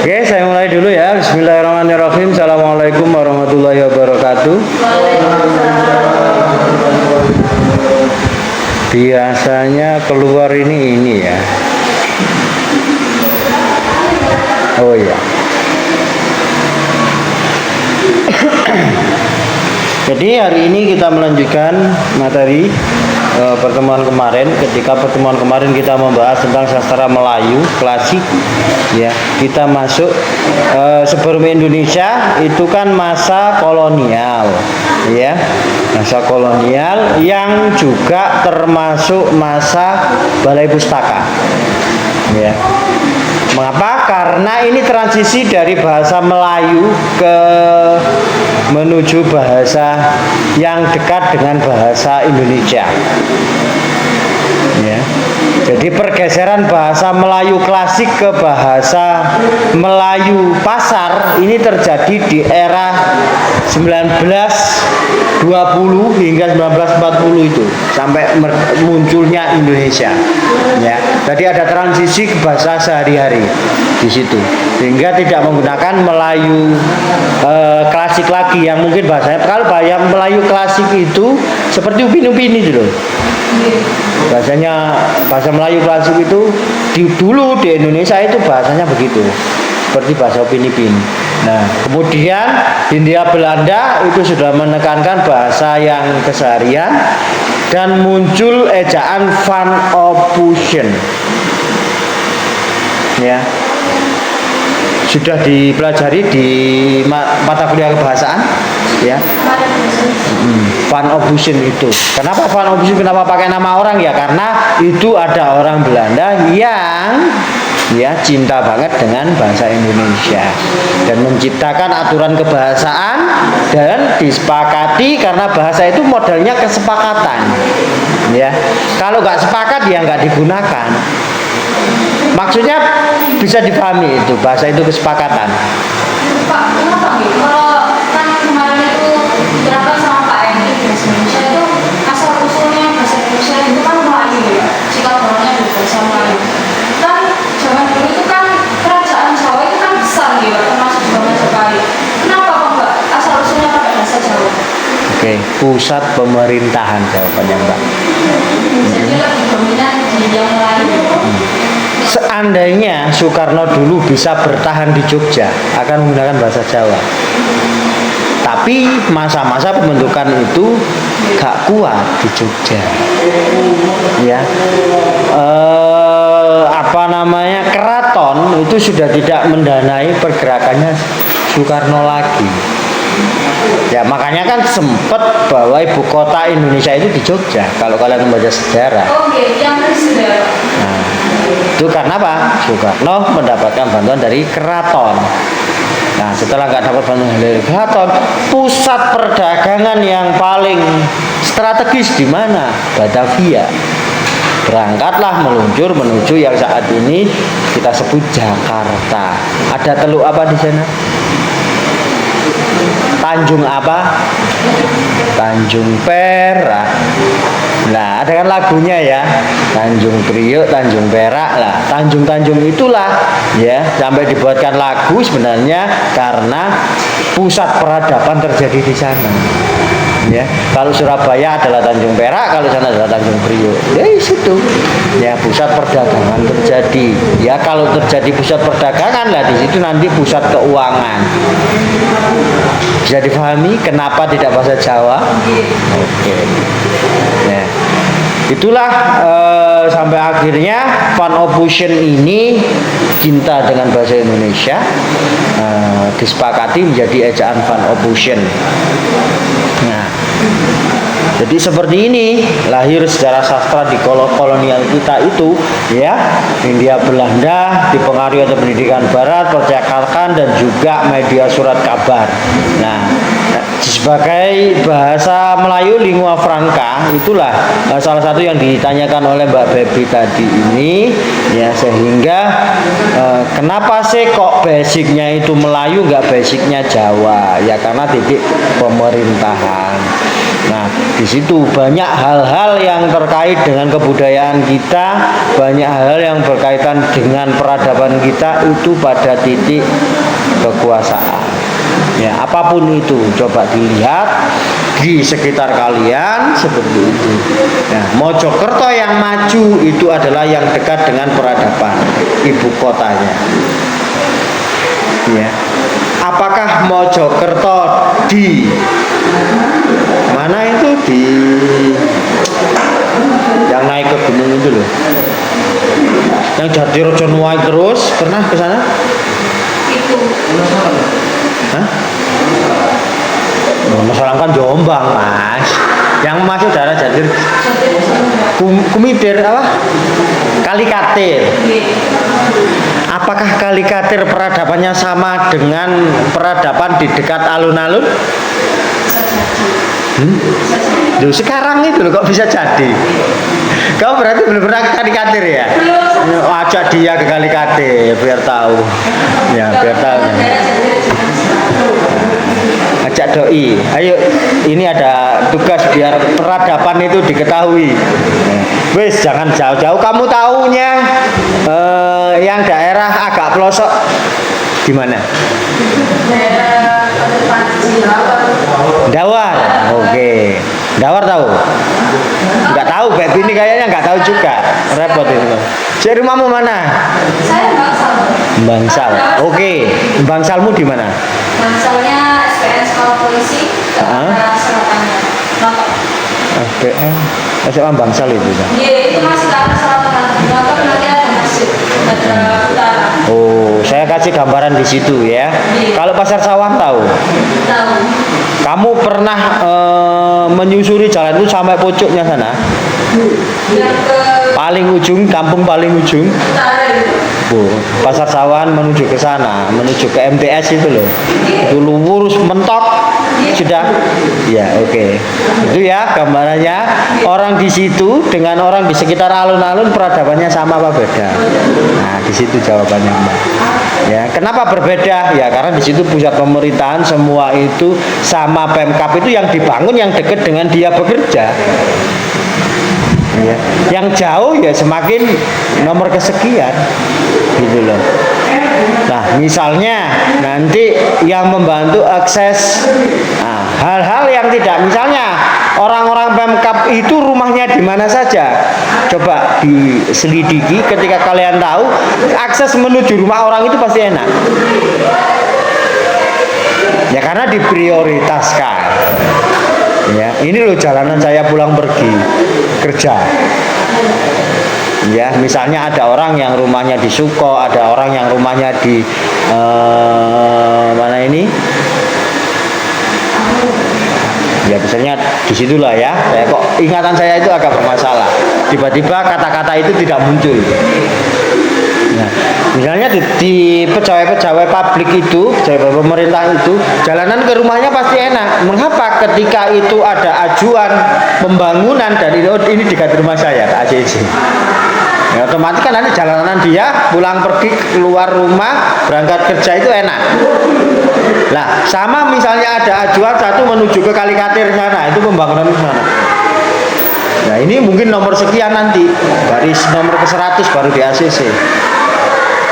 Oke, saya mulai dulu ya. Bismillahirrahmanirrahim. Assalamualaikum warahmatullahi wabarakatuh. Biasanya keluar ini ya. Oh iya. Jadi hari ini kita melanjutkan materi pertemuan kemarin. Ketika pertemuan kemarin kita membahas tentang sastra Melayu klasik, ya kita masuk sebelum Indonesia itu kan masa kolonial, ya masa kolonial yang juga termasuk masa balai pustaka, ya. Mengapa? Karena ini transisi dari bahasa Melayu menuju bahasa yang dekat dengan bahasa Indonesia. Ya. Jadi pergeseran bahasa Melayu klasik ke bahasa Melayu pasar ini terjadi di era 1920 hingga 1940 itu sampai munculnya Indonesia. Ya. Jadi ada transisi ke bahasa sehari-hari di situ. Sehingga tidak menggunakan Melayu klasik lagi yang mungkin bahasanya kalau bahasa Melayu klasik itu seperti upin-upin itu loh. Bahasa Melayu klasik itu dulu di Indonesia itu bahasanya begitu, seperti bahasa upin-ipin. Nah, kemudian Hindia Belanda itu sudah menekankan bahasa yang keseharian dan muncul ejaan Van Ophusen. Ya. Sudah dipelajari di mata kuliah kebahasaan, ya. Van Ophusen itu. Kenapa Van Ophusen? Kenapa pakai nama orang ya? Karena itu ada orang Belanda yang ya cinta banget dengan bahasa Indonesia dan menciptakan aturan kebahasaan dan disepakati karena bahasa itu modelnya kesepakatan. Ya, kalau nggak sepakat ya nggak digunakan. Maksudnya bisa dipahami itu bahasa itu kesepakatan. Pak, kenapa nih? Kalau kan kemarin itu diterapkan sama Pak Edi bahasa Indonesia itu asal usulnya bahasa Indonesia itu kan Melayu ya, sikap orangnya dari bahasa Melayu. Kan zaman dulu itu kan kerajaan Jawa itu kan besar gitu, termasuk juga Majapahit. Kenapa kok enggak asal usulnya pakai bahasa Jawa? Oke, pusat pemerintahan jawabannya Mbak. Jadi lebih dominan di yang Melayu. Seandainya Soekarno dulu bisa bertahan di Jogja akan menggunakan bahasa Jawa. Tapi masa-masa pembentukan itu gak kuat di Jogja. Ya. Keraton itu sudah tidak mendanai pergerakannya Soekarno lagi. Ya makanya kan sempat bahwa ibu kota Indonesia itu di Jogja. Kalau kalian membaca sejarah. Oke, yang sejarah. Nah, itu karena apa? Soekarno mendapatkan bantuan dari keraton. Nah, setelah nggak dapat bantuan dari keraton, pusat perdagangan yang paling strategis di mana? Batavia. Berangkatlah meluncur menuju yang saat ini kita sebut Jakarta. Ada teluk apa di sana? Tanjung apa? Tanjung Perak. Nah, ada kan lagunya ya, Tanjung Priok, Tanjung Perak lah. Tanjung-tanjung itulah ya sampai dibuatkan lagu sebenarnya karena pusat peradaban terjadi di sana. Ya, kalau Surabaya adalah Tanjung Perak, kalau sana adalah Tanjung Priok. Ya situ. Ya, pusat perdagangan terjadi. Ya, kalau terjadi pusat perdagangan lah di situ nanti pusat keuangan. Bisa difahami kenapa tidak bahasa Jawa? Oke. Nah, itulah sampai akhirnya Van Ophusen ini cinta dengan bahasa Indonesia disepakati menjadi ejaan Van Ophusen. Nah, jadi seperti ini lahir sejarah sastra di kolonial kita itu, ya. Hindia Belanda dipengaruhi oleh pendidikan Barat, percakapan dan juga media surat kabar. Nah, sebagai bahasa Melayu lingua franca itulah salah satu yang ditanyakan oleh Mbak Bebi tadi ini, ya sehingga kenapa sih kok basicnya itu Melayu nggak basicnya Jawa? Ya karena titik pemerintahan. Nah, di situ banyak hal-hal yang terkait dengan kebudayaan kita, banyak hal yang berkaitan dengan peradaban kita itu pada titik kekuasaan. Ya, apapun itu coba dilihat di sekitar kalian seperti itu. Nah, Mojokerto yang maju itu adalah yang dekat dengan peradaban ibu kotanya. Ya. Apakah Mojokerto di mana itu di yang naik ke gunung itu loh, yang Jatirojo Nuwai terus pernah ke sana? Itu Hah? Masalah kan Jombang mas, yang masuk daerah Jatir Kumitir apa? Kalikatir. Apakah Kalikatir peradabannya sama dengan peradaban di dekat alun-alun? Loh, sekarang itu loh kok bisa jadi? Kau berarti belum pernah ke Kalikatir ya? Ajak dia ke Kalikatir biar tahu. Ya, biar tahu. Ajak doi. Ayo, ini ada tugas biar peradaban itu diketahui. Wes, jangan jauh-jauh. Kamu tahunya yang daerah agak pelosok di mana? Dawar. Oke. Dawar tahu? Enggak tahu, Beb ini kayaknya enggak tahu juga. Repot itu. Jadi rumahmu mana? saya Bangsal. Bangsal. Oke. Bangsalmu di mana? Bangsalnya SPN Sekolah Polisi ke arah selatannya. Notok. SPM. SMA Bangsal itu kan. Iya, itu masih ke arah selatan. Notok nanti ada masjid, ada utara. Oh, saya kasih gambaran di situ ya. Kalau Pasar Sawah tahu? Tahu. Kamu pernah menyusuri jalan itu sampai pucuknya sana? Yang ke Paling ujung, kampung paling ujung. utara itu. Oh, Pasar Sawan menuju ke sana, menuju ke MTS itu loh. Itu lurus mentok sudah. Ya, oke. Itu ya gambarannya. Orang di situ dengan orang di sekitar alun-alun peradabannya sama apa beda? Nah, di situ jawabannya, Mbak. Ya, kenapa berbeda? Ya, karena di situ pusat pemerintahan semua itu sama Pemkab itu yang dibangun yang dekat dengan dia bekerja. Ya. Yang jauh ya semakin nomor kesekian gitu loh. Nah, misalnya nanti yang membantu akses hal-hal yang tidak, misalnya orang-orang Pemkab itu rumahnya di mana saja. Coba diselidiki, ketika kalian tahu akses menuju rumah orang itu pasti enak. Ya karena diprioritaskan. Ya, ini loh jalanan saya pulang pergi kerja. Ya, misalnya ada orang yang rumahnya di Suko, ada orang yang rumahnya di mana ini? Ya, misalnya disitulah ya. Kok ingatan saya itu agak bermasalah. Tiba-tiba kata-kata itu tidak muncul. Nah, misalnya di pegawai-pegawai publik itu, pegawai pemerintah itu, jalanan ke rumahnya pasti enak. Mengapa? Ketika itu ada ajuan pembangunan dan ini dekat rumah saya, ACC. Ya, otomatis kan nanti jalanan dia pulang pergi keluar rumah berangkat kerja itu enak. Lah, sama misalnya ada ajuan satu menuju ke Kalikatir sana, itu pembangunan di sana. Nah, ini mungkin nomor sekian nanti, baris nomor ke-100 baru di ACC.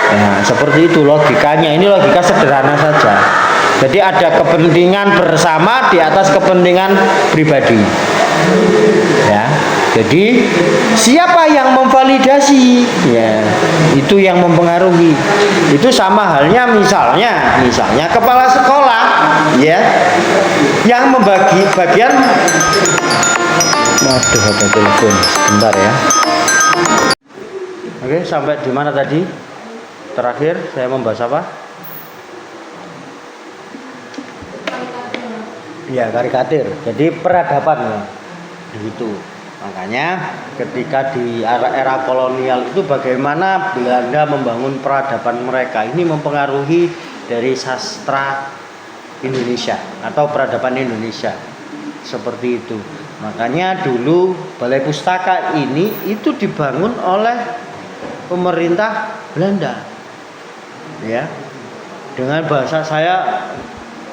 Nah, seperti itu logikanya. Ini logika sederhana saja. Jadi ada kepentingan bersama di atas kepentingan pribadi. Ya. Jadi siapa yang memvalidasi? Ya, itu yang mempengaruhi. Itu sama halnya misalnya kepala sekolah ya yang membagi bagian. Waduh, ada telepon. Bentar ya. Oke, sampai di mana tadi? Terakhir saya membahas apa? Ya, karikatir. Jadi peradaban ya. Begitu. Makanya ketika di era kolonial itu bagaimana Belanda membangun peradaban mereka. Ini mempengaruhi dari sastra Indonesia atau peradaban Indonesia. Seperti itu. Makanya dulu Balai Pustaka ini itu dibangun oleh pemerintah Belanda. Ya, dengan bahasa saya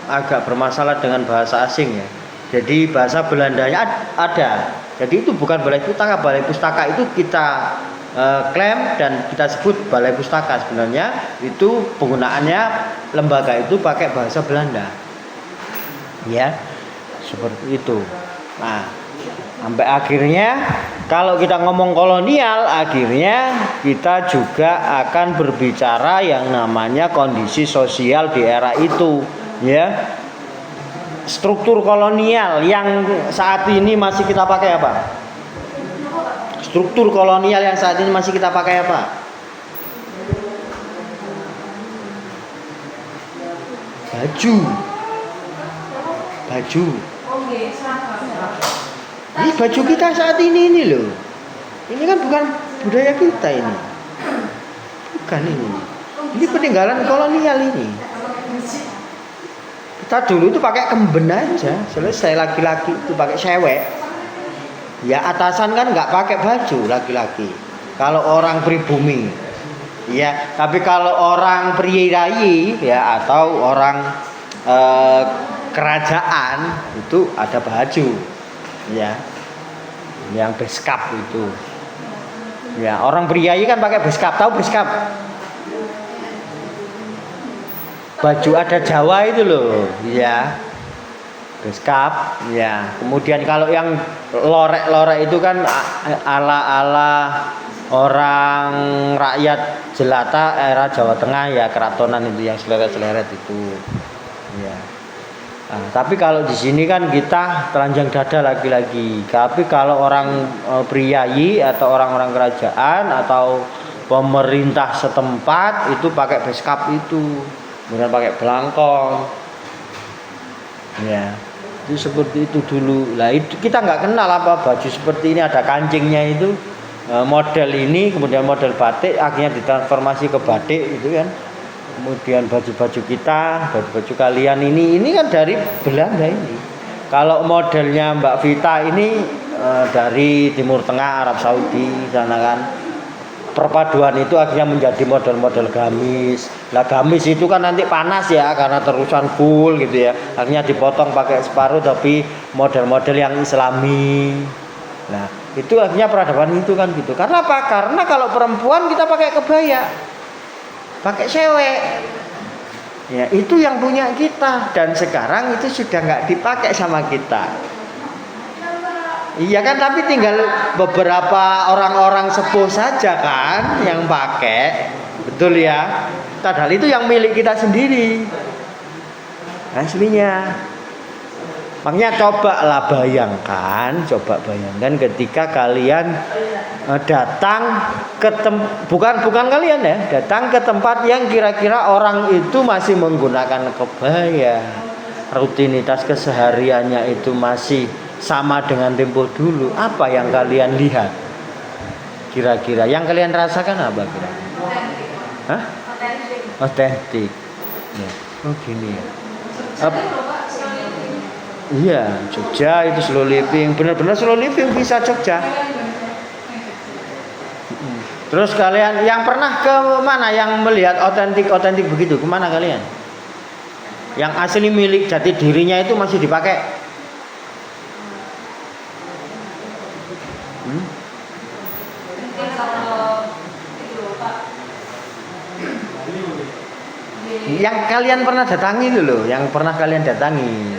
agak bermasalah dengan bahasa asing ya. Jadi bahasa Belandanya ada. Jadi itu bukan balai pustaka. Balai pustaka itu kita klaim dan kita sebut balai pustaka. Sebenarnya itu penggunaannya lembaga itu pakai bahasa Belanda. Ya, seperti itu. Nah, sampai akhirnya kalau kita ngomong kolonial, akhirnya kita juga akan berbicara yang namanya kondisi sosial di era itu, ya. Struktur kolonial yang saat ini masih kita pakai apa? Struktur kolonial yang saat ini masih kita pakai apa? Baju. Ini baju kita saat ini loh. Ini kan bukan budaya kita ini. Bukan ini. Ini peninggalan kolonial ini. Kita dulu itu pakai kemben aja, selesai. Laki-laki itu pakai cewek. Ya atasan kan nggak pakai baju laki-laki. Kalau orang pribumi, ya. Tapi kalau orang prirai, ya atau orang kerajaan itu ada baju, ya. Yang beskap itu, ya. Orang priai kan pakai beskap, tahu beskap? Baju ada Jawa itu loh, ya, beskap, ya. Kemudian kalau yang lorek-lorek itu kan ala-ala orang rakyat jelata era Jawa Tengah, ya, keratonan itu yang seleret-seleret itu, ya. Nah, tapi kalau di sini kan kita telanjang dada lagi-lagi. Tapi kalau orang priayi atau orang-orang kerajaan atau pemerintah setempat itu pakai beskap itu. Kemudian pakai belangkong, ya, itu seperti itu dulu. Lah itu kita nggak kenal apa baju seperti ini ada kancingnya itu, model ini, kemudian model batik, akhirnya ditransformasi ke batik itu kan. Kemudian baju-baju kita, baju-baju kalian ini kan dari Belanda ini. Kalau modelnya Mbak Vita ini dari Timur Tengah, Arab Saudi sana kan. Perpaduan itu akhirnya menjadi model-model gamis. Lah gamis itu kan nanti panas ya karena terusan full gitu ya. Akhirnya dipotong pakai separuh tapi model-model yang Islami. Nah, itu akhirnya peradaban itu kan gitu. Karena apa? Karena kalau perempuan kita pakai kebaya. Pakai cewek. Ya, itu yang punya kita dan sekarang itu sudah nggak dipakai sama kita. Iya kan, tapi tinggal beberapa orang-orang sepuh saja kan yang pakai, betul ya. Padahal itu yang milik kita sendiri, aslinya. Makanya coba bayangkan ketika kalian datang ke bukan kalian ya, datang ke tempat yang kira-kira orang itu masih menggunakan kebaya, rutinitas kesehariannya itu masih sama dengan tempo dulu. Apa yang kalian lihat? Kira-kira yang kalian rasakan apa kira-kira? Hah? Otentik. Ya. Oh gini ya. Iya, Jogja itu slow living, benar-benar slow living bisa Jogja. Terus kalian yang pernah ke mana yang melihat otentik begitu? Kemana kalian? Yang asli milik jati dirinya itu masih dipakai? Yang kalian pernah datangi itu loh, yang pernah kalian datangi.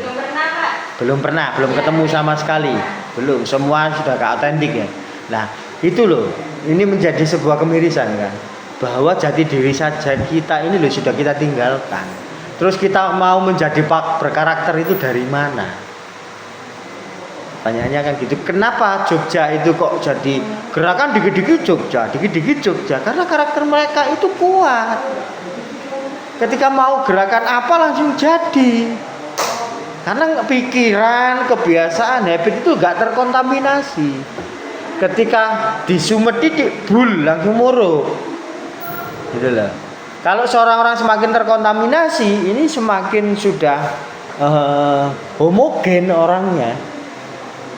Belum pernah, belum ketemu sama sekali. Belum, semua sudah gak otentik ya. Nah, itu loh, ini menjadi sebuah kemirisan kan. Bahwa jati diri saja kita ini loh sudah kita tinggalkan. Terus kita mau menjadi berkarakter itu dari mana? Pertanyaannya kan gitu. Kenapa Jogja itu kok jadi gerakan dikit-dikit Jogja? Karena karakter mereka itu kuat. Ketika mau gerakan apa langsung jadi. Karena pikiran, kebiasaan, habit itu gak terkontaminasi. Ketika disumet titik bul langsung muruk. Gitu loh. Kalau seorang orang semakin terkontaminasi, ini semakin sudah homogen orangnya.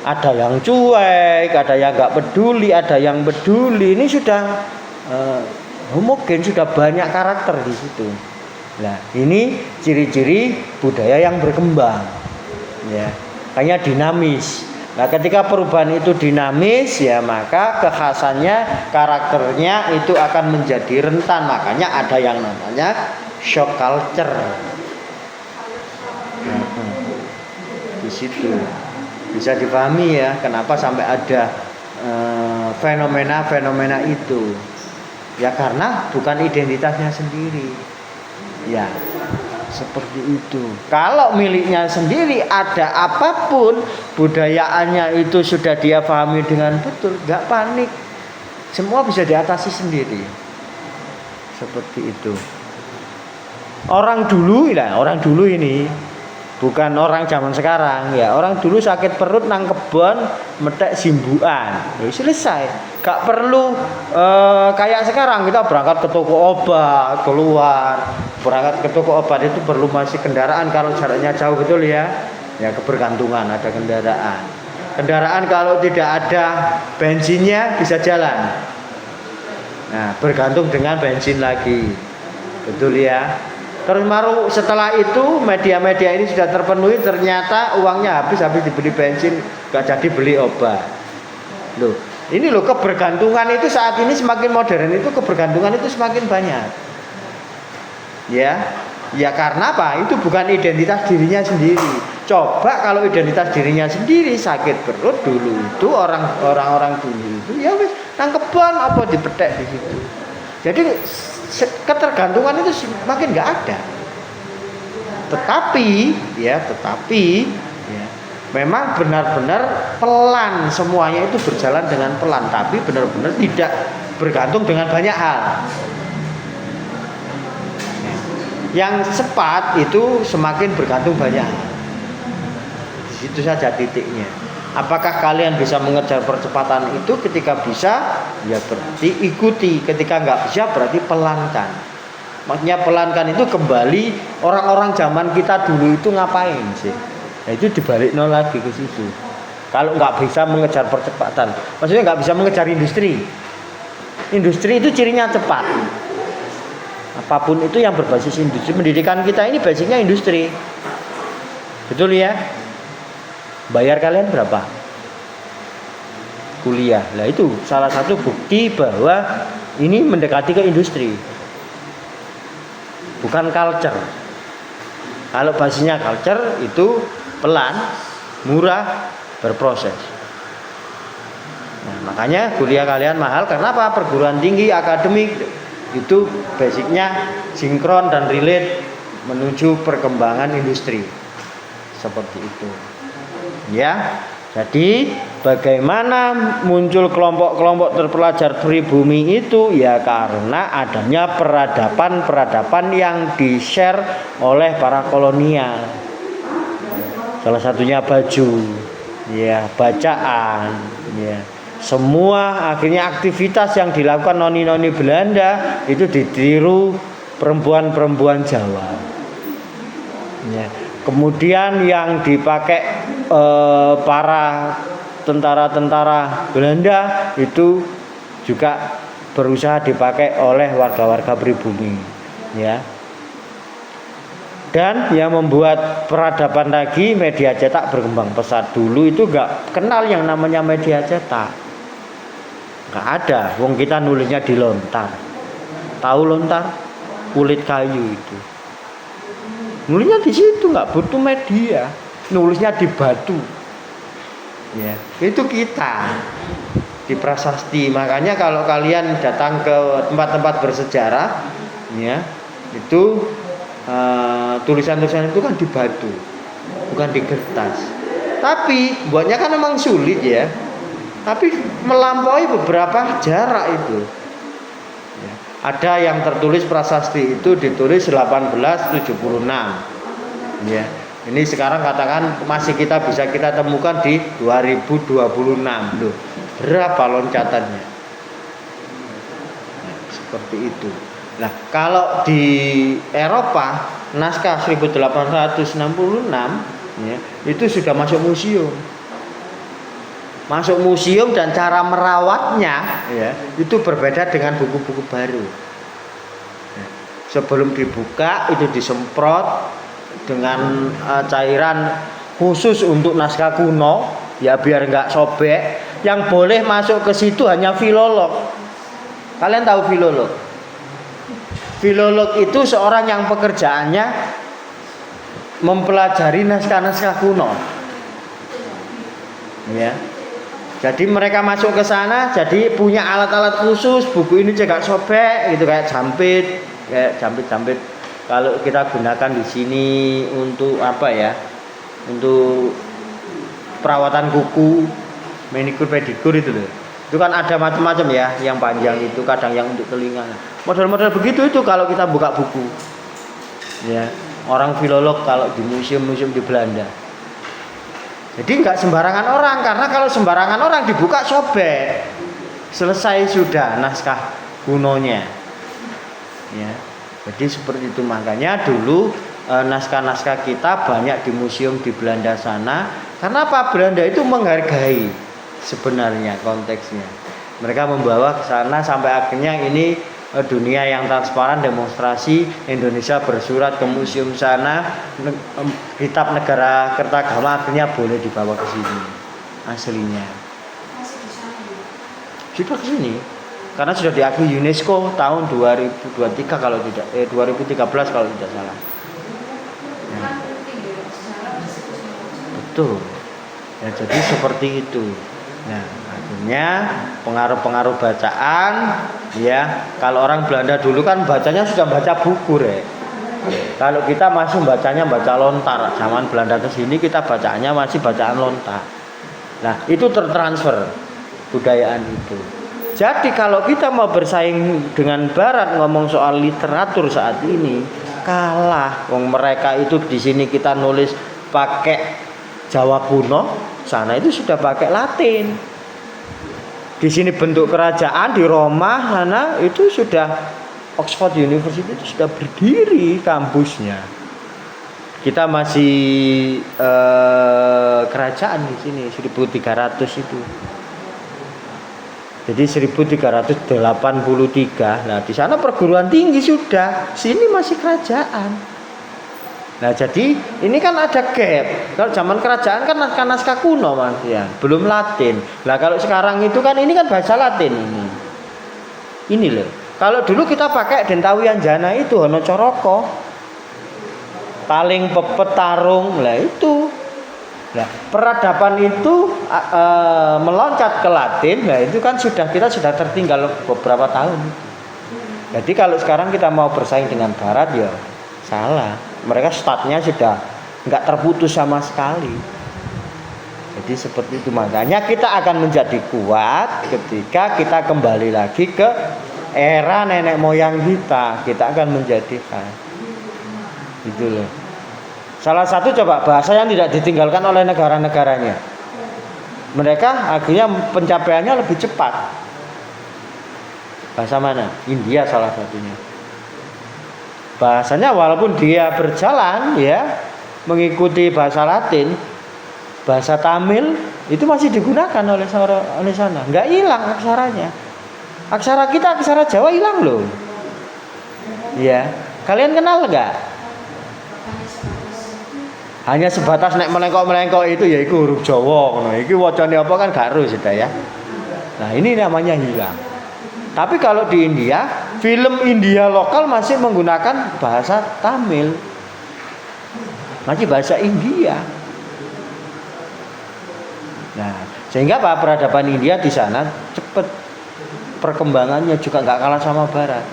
Ada yang cuek, ada yang gak peduli, ada yang peduli. Ini sudah homogen, sudah banyak karakter di situ. Nah, ini ciri-ciri budaya yang berkembang. Ya. hanya dinamis. Nah, ketika perubahan itu dinamis, ya maka kekhasannya, karakternya itu akan menjadi rentan. Makanya ada yang namanya shock culture. Di situ bisa dipahami ya kenapa sampai ada fenomena-fenomena itu. Ya karena bukan identitasnya sendiri. Ya, seperti itu. Kalau miliknya sendiri, ada apapun budayaannya itu sudah dia pahami dengan betul, nggak panik. Semua bisa diatasi sendiri. Seperti itu. Orang dulu ini bukan orang zaman sekarang ya. Orang dulu sakit perut nang kebon metek simbukan. Ya selesai. Gak perlu kayak sekarang kita berangkat ke toko obat, keluar. Berangkat ke toko obat itu perlu masih kendaraan kalau jaraknya jauh betul ya. Ya kebergantungan ada kendaraan. Kendaraan kalau tidak ada bensinnya bisa jalan. Nah, bergantung dengan bensin lagi. Betul ya. Terus baru setelah itu media-media ini sudah terpenuhi, ternyata uangnya habis dibeli bensin, gak jadi beli obat. Loh, ini loh kebergantungan itu saat ini semakin modern itu kebergantungan itu semakin banyak. Ya karena apa? Itu bukan identitas dirinya sendiri. Coba kalau identitas dirinya sendiri sakit perut dulu itu orang-orang dulu itu ya wis nang kebon apa dipetek di situ. Jadi ketergantungan itu semakin nggak ada. Tetapi memang benar-benar pelan, semuanya itu berjalan dengan pelan, tapi benar-benar tidak bergantung dengan banyak hal. Yang cepat itu semakin bergantung banyak hal. Itu saja titiknya. Apakah kalian bisa mengejar percepatan itu? Ketika bisa, ya berarti ikuti. Ketika nggak bisa, berarti pelankan. Maksudnya pelankan itu kembali orang-orang zaman kita dulu itu ngapain sih? Nah, itu dibalik nol lagi ke situ. Kalau nggak bisa mengejar percepatan, maksudnya nggak bisa mengejar industri. Industri itu cirinya cepat. Apapun itu yang berbasis industri. Pendidikan kita ini basicnya industri. Betul ya? Bayar kalian berapa? Kuliah. Nah itu salah satu bukti bahwa ini mendekati ke industri. Bukan culture. Kalau basisnya culture itu pelan, murah, berproses. Nah, makanya kuliah kalian mahal. Karena apa? Perguruan tinggi, akademik itu basicnya sinkron dan relate menuju perkembangan industri. Seperti itu. Ya, jadi bagaimana muncul kelompok-kelompok terpelajar pribumi itu ya karena adanya peradaban-peradaban yang di-share oleh para kolonial. Salah satunya baju, ya, bacaan, ya. Semua akhirnya aktivitas yang dilakukan noni-noni Belanda itu ditiru perempuan-perempuan Jawa. Ya. Kemudian yang dipakai para tentara-tentara Belanda itu juga berusaha dipakai oleh warga-warga pribumi, ya. Dan yang membuat peradaban lagi media cetak berkembang pesat. Dulu itu nggak kenal yang namanya media cetak, nggak ada. Wong kita nulisnya di lontar. Tahu lontar? Kulit kayu itu. Nulisnya di situ, nggak butuh media. Nulisnya di batu. Ya, itu kita di prasasti. Makanya kalau kalian datang ke tempat-tempat bersejarah, ya, itu tulisan-tulisan itu kan di batu, bukan di kertas. Tapi buatnya kan memang sulit ya. Tapi melampaui beberapa jarak itu. Ya. Ada yang tertulis prasasti itu ditulis 1876. Ya. Ini sekarang katakan masih bisa kita temukan di 2026 loh. Berapa loncatannya? Nah, seperti itu. Nah, kalau di Eropa naskah 1866 ya, itu sudah masuk museum. Masuk museum dan cara merawatnya ya, itu berbeda dengan buku-buku baru. Nah, sebelum dibuka itu disemprot dengan cairan khusus untuk naskah kuno, ya biar nggak sobek. Yang boleh masuk ke situ hanya filolog. Kalian tahu filolog? Filolog itu seorang yang pekerjaannya mempelajari naskah-naskah kuno. Ya. Jadi mereka masuk ke sana, jadi punya alat-alat khusus, buku ini cegak sobek, gitu kayak jampit. Kalau kita gunakan di sini untuk apa ya? Untuk perawatan kuku, manikur pedikur itu loh. Itu kan ada macam-macam ya, yang panjang itu, kadang yang untuk telinga. Model-model begitu itu kalau kita buka buku. Ya, orang filolog kalau di museum-museum di Belanda. Jadi nggak sembarangan orang, karena kalau sembarangan orang dibuka sobek. Selesai sudah naskah kunonya. Ya. Jadi seperti itu, makanya dulu naskah-naskah kita banyak di museum di Belanda sana. Karena apa? Belanda itu menghargai sebenarnya konteksnya. Mereka membawa ke sana sampai akhirnya ini dunia yang transparan, demonstrasi, Indonesia bersurat ke museum sana, kitab negara Kertagama akhirnya boleh dibawa ke sini aslinya. Sudah ke sini karena sudah diakui UNESCO tahun 2023 kalau tidak 2013 kalau tidak salah. Ya. Betul. Ya, jadi seperti itu. Nah, akhirnya pengaruh-pengaruh bacaan, ya. Kalau orang Belanda dulu kan bacanya sudah baca buku, Rek. Kalau kita masih bacanya baca lontar. Zaman Belanda ke sini kita bacaannya masih bacaan lontar. Nah, itu tertransfer budayaan itu. Jadi kalau kita mau bersaing dengan Barat ngomong soal literatur saat ini, kalah. Wong mereka itu di sini kita nulis pakai Jawa kuno, sana itu sudah pakai Latin. Di sini bentuk kerajaan di Roma sana itu sudah Oxford University itu sudah berdiri kampusnya. Kita masih kerajaan di sini 1300 itu. Jadi 1383. Nah, di sana perguruan tinggi sudah, sini masih kerajaan. Nah, jadi ini kan ada gap. Kalau zaman kerajaan kan naskah kuno Mas ya, belum Latin. Nah, kalau sekarang itu kan ini kan bahasa Latin ini. Ini loh. Kalau dulu kita pakai Dentawian Jana itu Hono Coroko. Taling pepet tarung. Lah itu. Nah, peradaban itu meloncat ke Latin. Nah, itu kan kita sudah tertinggal beberapa tahun. Jadi kalau sekarang kita mau bersaing dengan Barat ya salah. Mereka startnya sudah nggak terputus sama sekali. Jadi seperti itu, makanya kita akan menjadi kuat ketika kita kembali lagi ke era nenek moyang kita. Kita akan menjadi gitu loh. Salah satu coba bahasa yang tidak ditinggalkan oleh negara-negaranya. Mereka akhirnya pencapaiannya lebih cepat. Bahasa mana? India salah satunya. Bahasanya walaupun dia berjalan ya mengikuti bahasa Latin, bahasa Tamil itu masih digunakan oleh sana, nggak hilang aksaranya. Aksara kita, aksara Jawa hilang loh. Ya, kalian kenal nggak? Hanya sebatas nek melengkok itu ya itu huruf Jawa, ngono. Iki wacane apa kan gak ero sudah ya. Nah ini namanya hilang. Tapi kalau di India, film India lokal masih menggunakan bahasa Tamil. Masih bahasa India. Nah, sehingga Pak peradaban India di sana cepat. Perkembangannya juga nggak kalah sama Barat.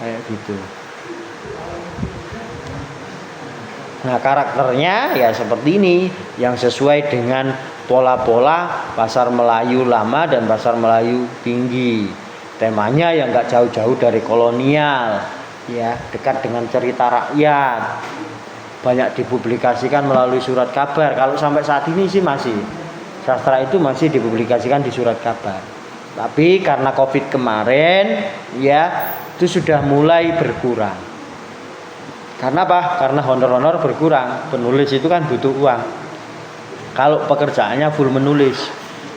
Kayak gitu. Nah, karakternya ya seperti ini, yang sesuai dengan pola-pola pasar Melayu lama dan pasar Melayu tinggi. Temanya yang nggak jauh-jauh dari kolonial, ya dekat dengan cerita rakyat. Banyak dipublikasikan melalui surat kabar. Kalau sampai saat ini sih masih sastra itu masih dipublikasikan di surat kabar. Tapi karena COVID kemarin, ya itu sudah mulai berkurang. Karena apa? Karena honor-honor berkurang. Penulis itu kan butuh uang. Kalau pekerjaannya full menulis.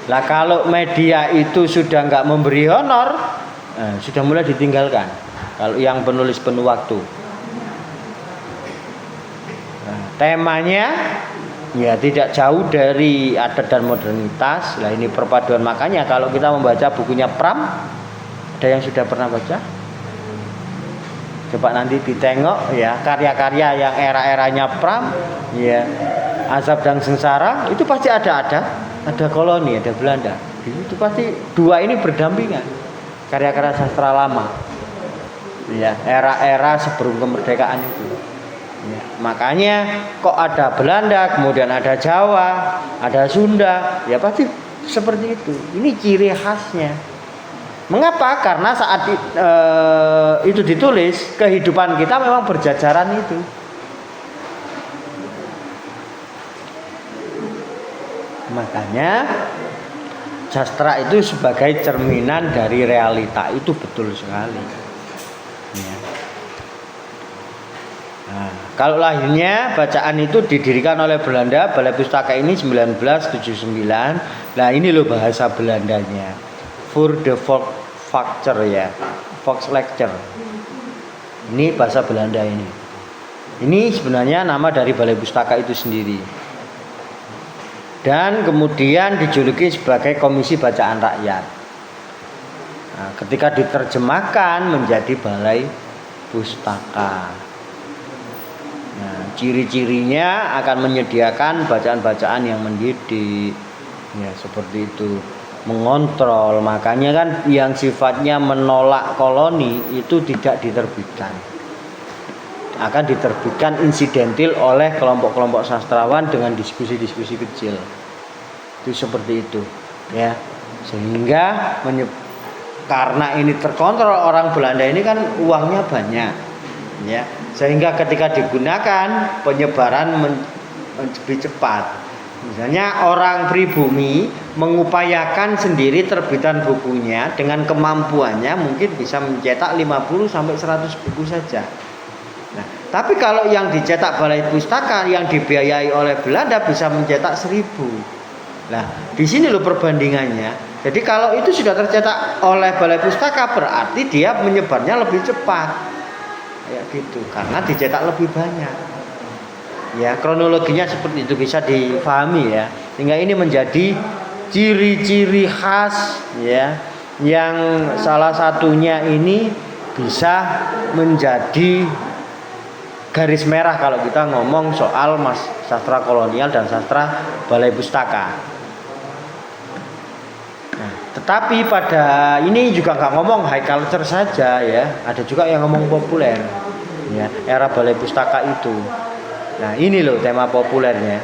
Lah kalau media itu sudah nggak memberi honor, sudah mulai ditinggalkan. Kalau yang penulis penuh waktu. Nah, temanya ya tidak jauh dari adat dan modernitas. Lah ini perpaduan, makanya kalau kita membaca bukunya Pram, ada yang sudah pernah baca? Coba nanti ditengok ya karya-karya yang era-eranya Pram, ya Azab dan Sengsara itu pasti ada koloni, ada Belanda. Itu pasti dua ini berdampingan. Karya-karya sastra lama. Ya, era-era sebelum kemerdekaan itu. Ya, makanya kok ada Belanda, kemudian ada Jawa, ada Sunda, ya pasti seperti itu. Ini ciri khasnya. Mengapa? Karena saat itu ditulis, kehidupan kita memang berjajaran itu. Makanya sastra itu sebagai cerminan dari realita, itu betul sekali. Ya. Nah, kalau lahirnya bacaan itu didirikan oleh Belanda, Balai Pustaka ini 1979. Nah ini loh bahasa Belandanya, Voor de Volkslecture ya, Volkslecture. Ini bahasa Belanda ini. Ini sebenarnya nama dari Balai Pustaka itu sendiri. Dan kemudian dijuluki sebagai Komisi Bacaan Rakyat. Nah, ketika diterjemahkan menjadi Balai Pustaka. Nah, ciri-cirinya akan menyediakan bacaan-bacaan yang mendidik, ya seperti itu, mengontrol. Makanya kan yang sifatnya menolak koloni itu tidak diterbitkan, akan diterbitkan insidentil oleh kelompok-kelompok sastrawan dengan diskusi-diskusi kecil. Itu seperti itu, ya. Sehingga karena ini terkontrol, orang Belanda ini kan uangnya banyak, ya. Sehingga ketika digunakan penyebaran lebih cepat. Misalnya orang pribumi mengupayakan sendiri terbitan bukunya dengan kemampuannya mungkin bisa mencetak 50 sampai 100 buku saja. Nah, tapi kalau yang dicetak Balai Pustaka yang dibiayai oleh Belanda bisa mencetak 1000. Nah, di sini loh perbandingannya. Jadi kalau itu sudah tercetak oleh Balai Pustaka berarti dia menyebarnya lebih cepat. Ya gitu, karena dicetak lebih banyak. Ya, kronologinya seperti itu bisa difahami ya. Sehingga ini menjadi ciri-ciri khas ya, yang salah satunya ini bisa menjadi garis merah kalau kita ngomong soal sastra kolonial dan sastra Balai Pustaka. Nah, tetapi pada ini juga nggak ngomong high culture saja ya, ada juga yang ngomong populer ya, era Balai Pustaka itu. Nah ini loh tema populernya,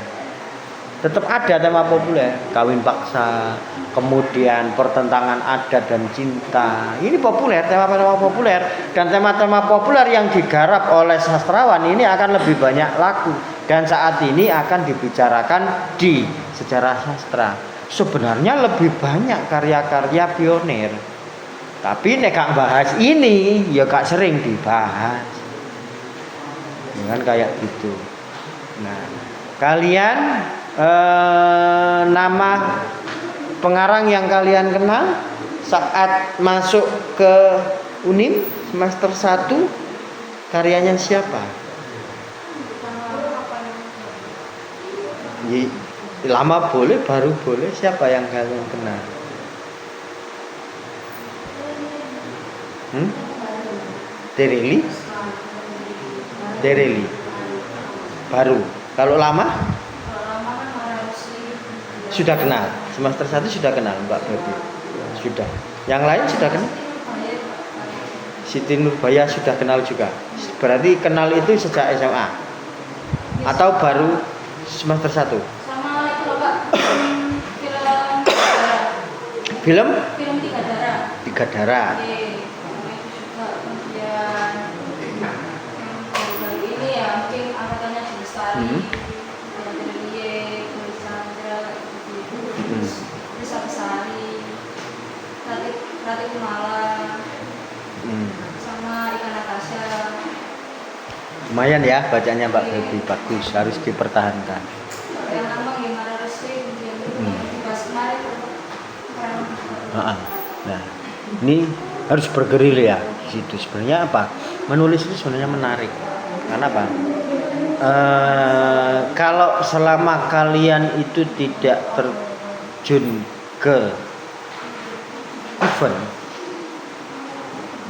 tetap ada tema populer, kawin paksa, kemudian pertentangan adat dan cinta. Ini populer, tema-tema populer, dan tema-tema populer yang digarap oleh sastrawan ini akan lebih banyak laku dan saat ini akan dibicarakan di sejarah sastra. Sebenarnya lebih banyak karya-karya pionir, tapi nek gak bahas ini ya gak sering dibahas, kan kayak gitu. Nah, kalian nama pengarang yang kalian kenal saat masuk ke Unim semester 1 karyanya siapa? Lama boleh, baru boleh, siapa yang kalian kenal? Dereli? Dereli. Baru. Kalau lama? Sudah kenal. Semester 1 sudah kenal Mbak Baby. Sudah. Yang lain sudah kenal? Siti Nurbaya sudah kenal juga. Berarti kenal itu sejak SMA. Atau baru semester 1? Film Tiga Darah. Kemudian baru-baru ini ya mungkin angkatannya Lestari, Risa Besari, Rati Kumala, sama Ika Natasha. Lumayan ya bacanya Mbak Baby, bagus, harus dipertahankan. Yang nama Gimana Resti, dibahas kemarin. Nah, ini harus bergerilya di situ. Sebenarnya apa? Menulis itu sebenarnya menarik. Karena apa? Kalau selama kalian itu tidak terjun ke event,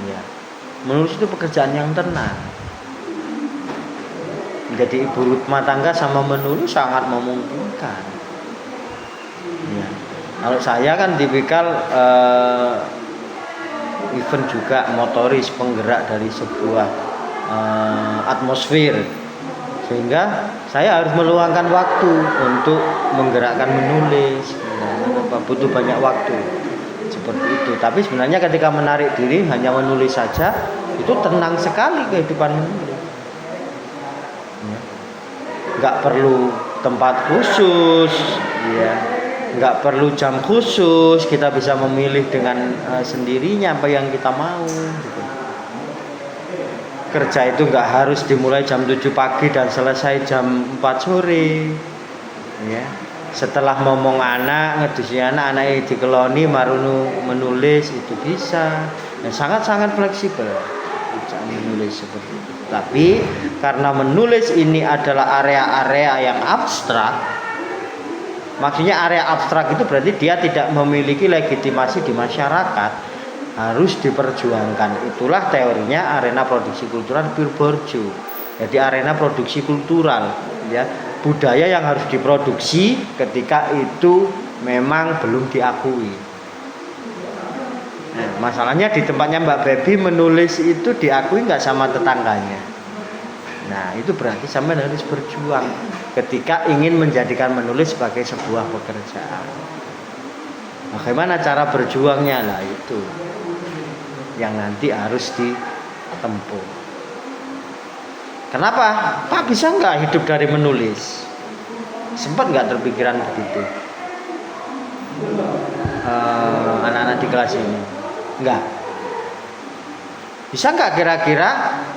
ya, menulis itu pekerjaan yang tenang. Jadi ibu rumah tangga sama menulis sangat memungkinkan. Ya. Kalau saya kan tipikal event juga motoris, penggerak dari sebuah atmosfer, sehingga saya harus meluangkan waktu untuk menggerakkan menulis. Butuh banyak waktu seperti itu. Tapi sebenarnya ketika menarik diri hanya menulis saja, itu tenang sekali kehidupan menulis. Nggak perlu tempat khusus, ya, nggak perlu jam khusus, kita bisa memilih dengan sendirinya apa yang kita mau. Gitu. Kerja itu nggak harus dimulai jam 7 pagi dan selesai jam 4 sore, ya. Setelah ngomong anak, ngedusi anak dikeloni, marunu menulis itu bisa, dan sangat-sangat fleksibel. Menulis seperti itu. Tapi karena menulis ini adalah area-area yang abstrak, maksudnya area abstrak itu berarti dia tidak memiliki legitimasi di masyarakat, harus diperjuangkan. Itulah teorinya arena produksi kultural Pir Borjo. Jadi arena produksi kultural, ya, budaya yang harus diproduksi ketika itu memang belum diakui. Nah, masalahnya di tempatnya Mbak Baby menulis itu diakui nggak sama tetangganya. Nah, itu berarti sampai harus berjuang ketika ingin menjadikan menulis sebagai sebuah pekerjaan. Bagaimana cara berjuangnya? Lah itu yang nanti harus ditempuh. Kenapa? Pak bisa nggak hidup dari menulis? Sempat nggak terpikiran begitu? Anak-anak di kelas ini enggak. Bisa nggak kira-kira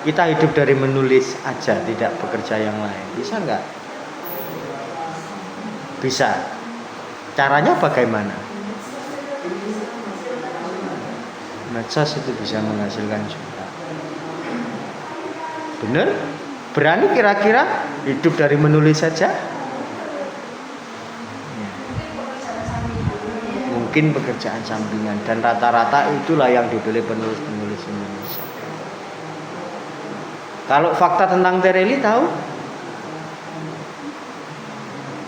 kita hidup dari menulis aja, tidak bekerja yang lain? Bisa nggak? Bisa. Caranya bagaimana? Medsos itu bisa menghasilkan juga. Bener? Berani kira-kira hidup dari menulis saja? Mungkin pekerjaan sampingan, dan rata-rata itulah yang dipilih penulis-penulis Indonesia. Kalau fakta tentang Tereli tahu?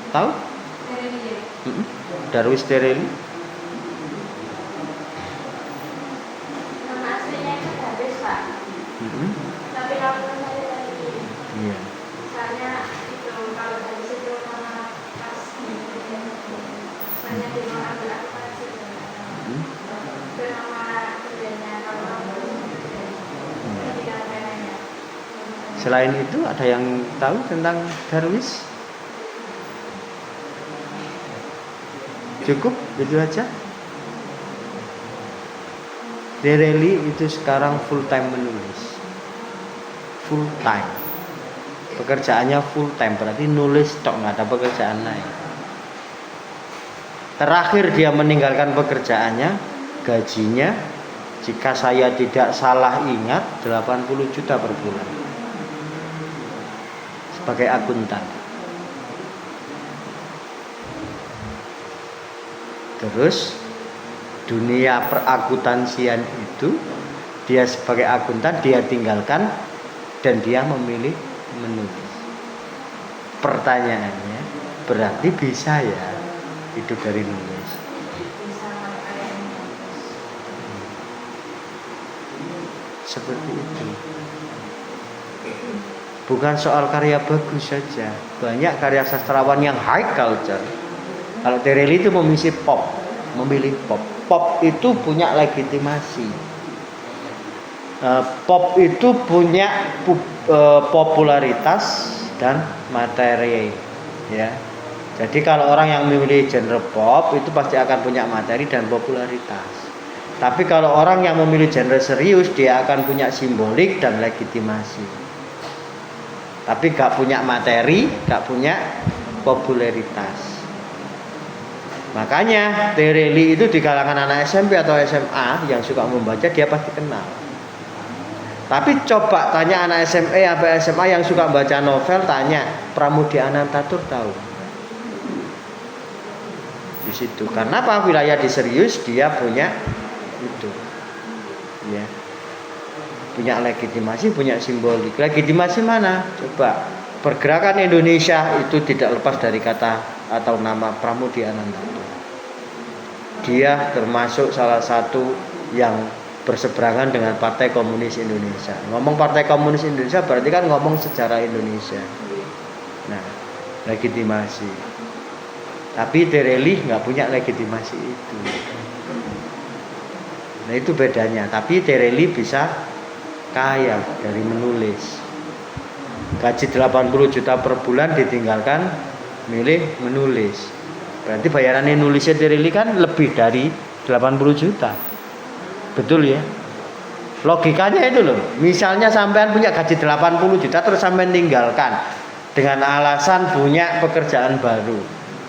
Tahu? Darwis Tereli. Nama aslinya itu Darwis, Pak. Tapi kalau saya tadi, Iya. misalnya itu kalau Darwis itu nama pas misalnya di luar Belanda. Selain itu ada yang tahu tentang Darwis? Cukup itu aja. Tereli itu sekarang full time menulis. Full time. Pekerjaannya full time, berarti nulis tok, nggak ada pekerjaan lain. Terakhir dia meninggalkan pekerjaannya, gajinya jika saya tidak salah ingat 80 juta per bulan sebagai akuntan. Terus dunia perakuntansian itu dia sebagai akuntan dia tinggalkan dan dia memilih menulis. Pertanyaannya, berarti bisa ya hidup dari nulis? Seperti itu. Bukan soal karya bagus saja, banyak karya sastrawan yang high culture. Kalau Tereli itu memilih pop. Pop itu punya legitimasi. Pop itu punya popularitas dan materi, ya. Jadi kalau orang yang memilih genre pop itu pasti akan punya materi dan popularitas. Tapi kalau orang yang memilih genre serius, dia akan punya simbolik dan legitimasi. Tapi gak punya materi, gak punya popularitas. Makanya Tereli itu di kalangan anak SMP atau SMA yang suka membaca dia pasti kenal. Tapi coba tanya anak SMA apa SMA yang suka baca novel, tanya Pramudia Anantatur tahu. Di situ. Karena apa? Wilayah di Serius dia punya itu. Ya. Punya legitimasi, punya simbolik. Legitimasi mana? Coba. Pergerakan Indonesia itu tidak lepas dari kata atau nama Pramudia Anantatur. Dia termasuk salah satu yang berseberangan dengan Partai Komunis Indonesia. Ngomong Partai Komunis Indonesia berarti kan ngomong sejarah Indonesia. Nah, legitimasi. Tapi Tereli nggak punya legitimasi itu. Nah, itu bedanya. Tapi Tereli bisa kaya dari menulis. Gaji 80 juta per bulan ditinggalkan milih menulis. Berarti bayaran nulisnya Tereli kan lebih dari 80 juta. Betul ya? Logikanya itu loh. Misalnya sampean punya gaji 80 juta terus sampean tinggalkan dengan alasan punya pekerjaan baru.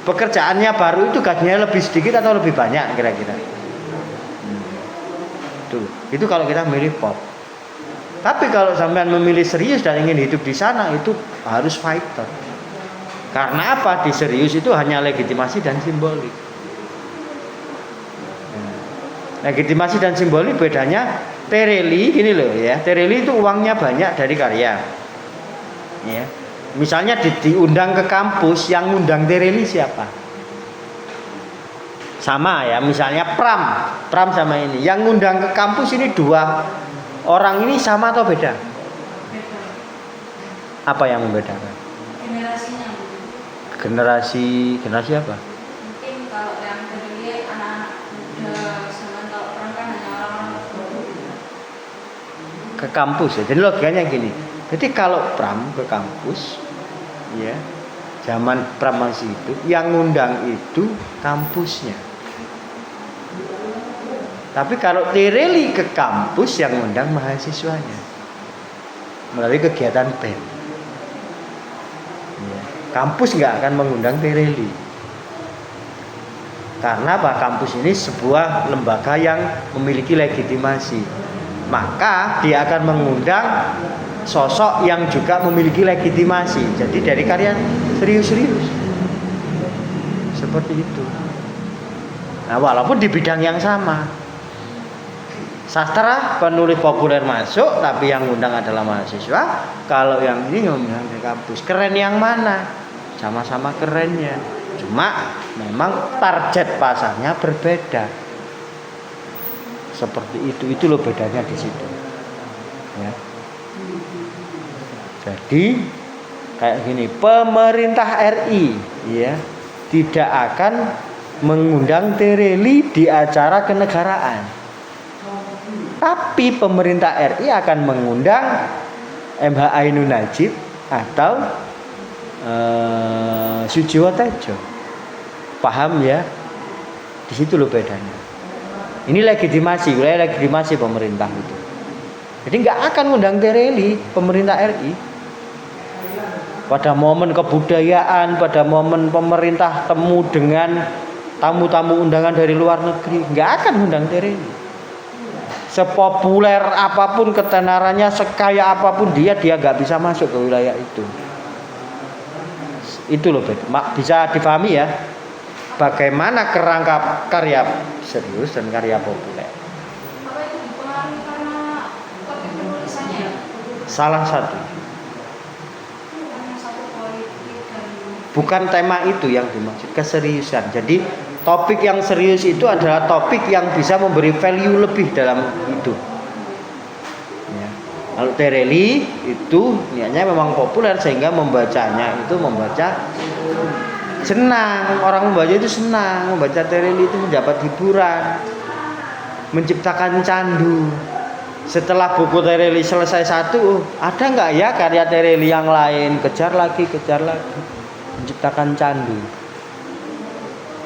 Pekerjaannya baru itu gajinya lebih sedikit atau lebih banyak kira-kira? Itu kalau kita milih pop. Tapi kalau sampean memilih Serius dan ingin hidup di sana itu harus fighter. Karena apa? Di Serius itu hanya legitimasi dan simbolik. Legitimasi dan simbolik bedanya Tereli gini loh ya. Tereli itu uangnya banyak dari karya. Ya. Misalnya diundang ke kampus, yang undang Tereli siapa? Sama ya, misalnya Pram sama ini. Yang undang ke kampus ini dua orang ini sama atau beda? Apa yang membedakan? Generasinya. Generasi apa? Mungkin kalau yang Tereli anak-anak muda, sedangkan kalau Pram kan hanya orang-orang tua. Ke kampus ya. Jadi logikanya gini. Jadi kalau Pram ke kampus, ya, zaman Pram masih hidup, yang ngundang itu kampusnya. Tapi kalau Tereli ke kampus, yang ngundang mahasiswanya melalui kegiatan BEM. Ya. Kampus nggak akan mengundang Tereli. Karena apa? Kampus ini sebuah lembaga yang memiliki legitimasi. Maka dia akan mengundang sosok yang juga memiliki legitimasi. Jadi dari karya serius-serius. Seperti itu. Nah, walaupun di bidang yang sama. Sastra penulis populer masuk, tapi yang ngundang adalah mahasiswa. Kalau yang ini ngundang di kampus. Keren yang mana? Sama-sama kerennya. Cuma memang target pasarnya berbeda. Seperti itu loh bedanya di situ. Ya. Jadi kayak gini, pemerintah RI ya tidak akan mengundang Tereli di acara kenegaraan. Tapi pemerintah RI akan mengundang MH Ainun Najib atau Sujiwo Tejo. Paham ya? Di situ loh bedanya. Ini legitimasi, wilayah legitimasi pemerintah itu. Jadi nggak akan ngundang Tereli pemerintah RI. Pada momen kebudayaan, pada momen pemerintah temu dengan tamu-tamu undangan dari luar negeri, nggak akan undang Tereli. Sepopuler apapun ketenarannya, sekaya apapun dia nggak bisa masuk ke wilayah itu. Itu loh, bisa dipahami ya. Bagaimana kerangka karya serius dan karya populer. Apa itu dipengaruhi karena topik penulisannya ya? Salah satu. Karena satu politik dan Bukan tema itu yang dimaksud, keseriusan. Jadi topik yang serius itu adalah topik yang bisa memberi value lebih dalam hidup. Ya. Kalau Tereli itu niatnya memang populer sehingga membacanya itu membaca senang, orang membaca itu senang, membaca Tereli itu mendapat hiburan, menciptakan candu. Setelah buku Tereli selesai satu, ada nggak ya karya Tereli yang lain? Kejar lagi, menciptakan candu.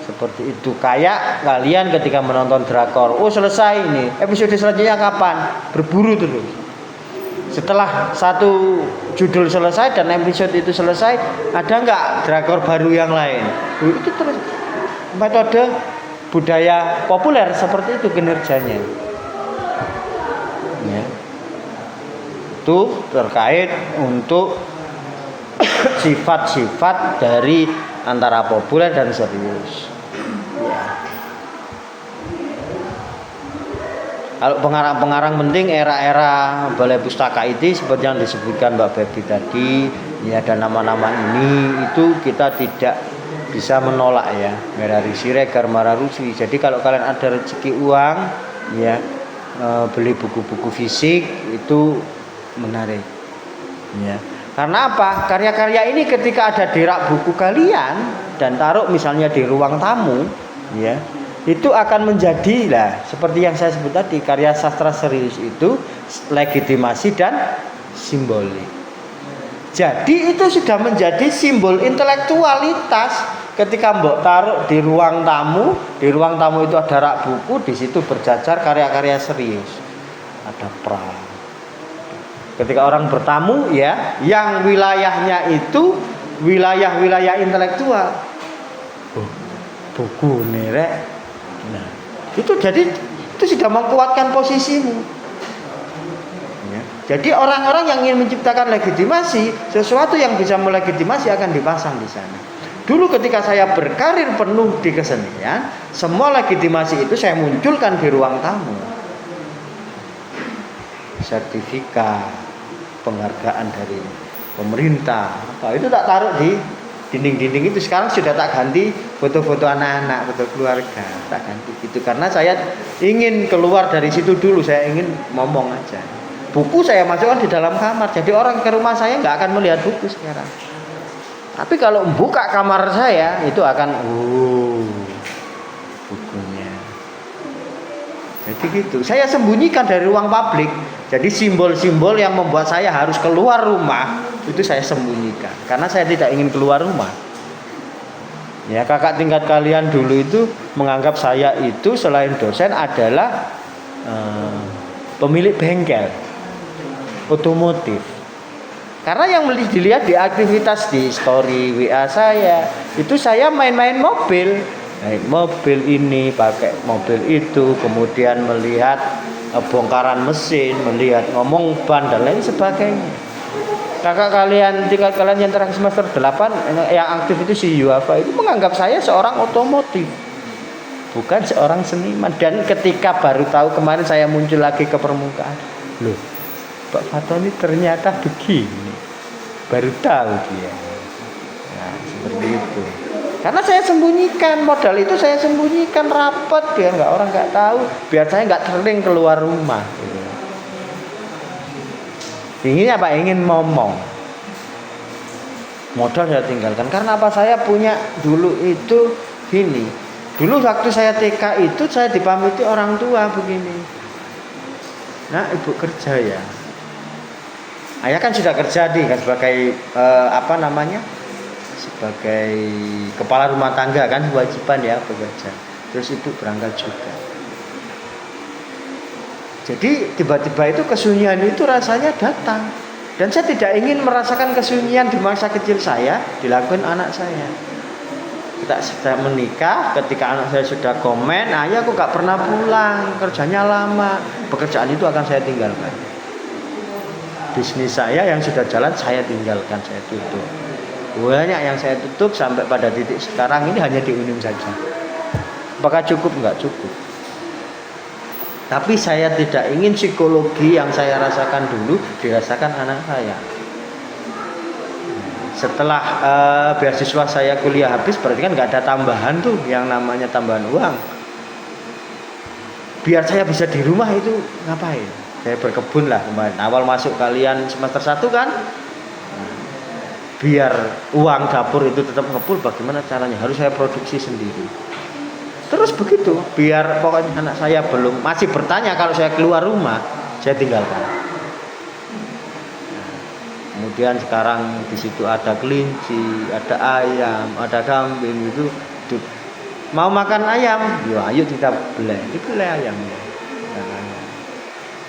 Seperti itu. Kayak kalian ketika menonton drakor, oh selesai ini, episode selanjutnya kapan? Berburu terus. Setelah satu judul selesai dan episode itu selesai, ada nggak drakor baru yang lain? Itu terus metode budaya populer seperti itu kinerjanya. Ya. utuh terkait untuk sifat-sifat dari antara populer dan serius. Ya. Kalau pengarang-pengarang penting era-era Balai Pustaka itu seperti yang disebutkan Mbak Febi tadi, ya ada nama-nama ini itu kita tidak bisa menolak ya. Merari Siregar, Mararusi. Jadi kalau kalian ada rezeki uang, ya beli buku-buku fisik itu menarik. Ya. Karena apa? Karya-karya ini ketika ada di rak buku kalian dan taruh misalnya di ruang tamu, ya. Itu akan menjadi lah seperti yang saya sebut tadi, karya sastra serius itu legitimasi dan simbolik. Jadi itu sudah menjadi simbol intelektualitas ketika mbok taruh di ruang tamu itu ada rak buku, di situ berjajar karya-karya serius. Ada perang. Ketika orang bertamu ya, yang wilayahnya itu wilayah-wilayah intelektual. Buku nih rek. Nah, itu jadi itu sudah menguatkan posisimu. Ya. Jadi orang-orang yang ingin menciptakan legitimasi, sesuatu yang bisa melegitimasi akan dipasang di sana. Dulu ketika saya berkarir penuh di kesenian, semua legitimasi itu saya munculkan di ruang tamu. Sertifikat, penghargaan dari pemerintah, apa itu tak taruh di dinding-dinding itu. Sekarang sudah tak ganti foto-foto anak-anak, foto keluarga, tak ganti gitu karena saya ingin keluar dari situ dulu. Saya ingin ngomong aja. Buku saya masukkan di dalam kamar, jadi orang ke rumah saya nggak akan melihat buku sekarang. Tapi kalau buka kamar saya itu akan bukunya. Jadi gitu. Saya sembunyikan dari ruang publik. Jadi simbol-simbol yang membuat saya harus keluar rumah itu saya sembunyikan karena saya tidak ingin keluar rumah. Ya, kakak tingkat kalian dulu itu menganggap saya itu selain dosen adalah pemilik bengkel otomotif. Karena yang dilihat di aktivitas di story WA saya itu saya main-main mobil. Naik mobil ini, pakai mobil itu, kemudian melihat bongkaran mesin, melihat ngomong ban dan lain sebagainya. Kakak kalian, tingkat kalian yang terakhir semester 8 yang aktif itu si Yuafa itu menganggap saya seorang otomotif, bukan seorang seniman. Dan ketika baru tahu kemarin saya muncul lagi ke permukaan, loh, Pak Fatoni ternyata begini, baru tahu dia. Nah, seperti itu. Karena saya sembunyikan, modal itu saya sembunyikan rapat biar orang nggak tahu, biar saya nggak sering keluar rumah. Gitu. Ingin apa? Ingin ngomong. Modal saya tinggalkan. Karena apa? Saya punya dulu itu gini. Dulu waktu saya TK itu saya dipamiti orang tua begini. Nah, ibu kerja ya. Ayah kan sudah kerja kan sebagai sebagai kepala rumah tangga kan kewajiban ya bekerja. Terus ibu berangkat juga. Jadi tiba-tiba itu kesunyian itu rasanya datang. Dan saya tidak ingin merasakan kesunyian di masa kecil saya dilakukan anak saya. Kita sudah menikah, ketika anak saya sudah komen, ayah kok gak pernah pulang, kerjanya lama. Pekerjaan itu akan saya tinggalkan. Bisnis saya yang sudah jalan saya tinggalkan, saya tutup. Banyak yang saya tutup sampai pada titik sekarang ini hanya di UNIM saja. Apakah cukup? Enggak cukup. Tapi saya tidak ingin psikologi yang saya rasakan dulu dirasakan anak saya. Setelah beasiswa saya kuliah habis, berarti kan nggak ada tambahan tuh yang namanya tambahan uang. Biar saya bisa di rumah itu ngapain? Saya berkebun lah kemarin. Awal masuk kalian semester 1 kan, biar uang dapur itu tetap ngepul, bagaimana caranya? Harus saya produksi sendiri. Terus begitu, biar pokoknya anak saya masih bertanya kalau saya keluar rumah, saya tinggalkan. Kemudian sekarang di situ ada kelinci, ada ayam, ada kambing itu. Mau makan ayam, yo ayo kita beli ayamnya.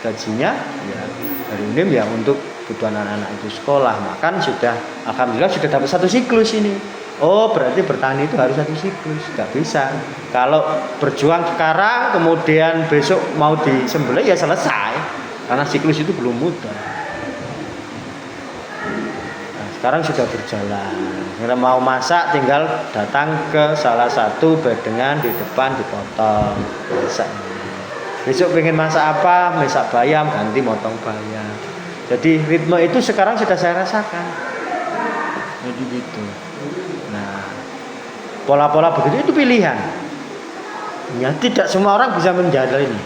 Gajinya ya dari UNIM ya untuk kebutuhan anak-anak itu sekolah, makan sudah alhamdulillah sudah dapat 1 siklus ini. Oh berarti bertani itu harus 1 siklus, nggak bisa. Kalau berjuang sekarang kemudian besok mau disembelih ya selesai, karena siklus itu belum mudah. Sekarang sudah berjalan. Kalau mau masak tinggal datang ke salah satu bedengan di depan dipotong. Masak. Besok pengen masak apa? Masak bayam, ganti motong bayam. Jadi ritme itu sekarang sudah saya rasakan. Jadi gitu. Nah, pola-pola begitu itu pilihan. Ya, tidak semua orang bisa menjadi ini.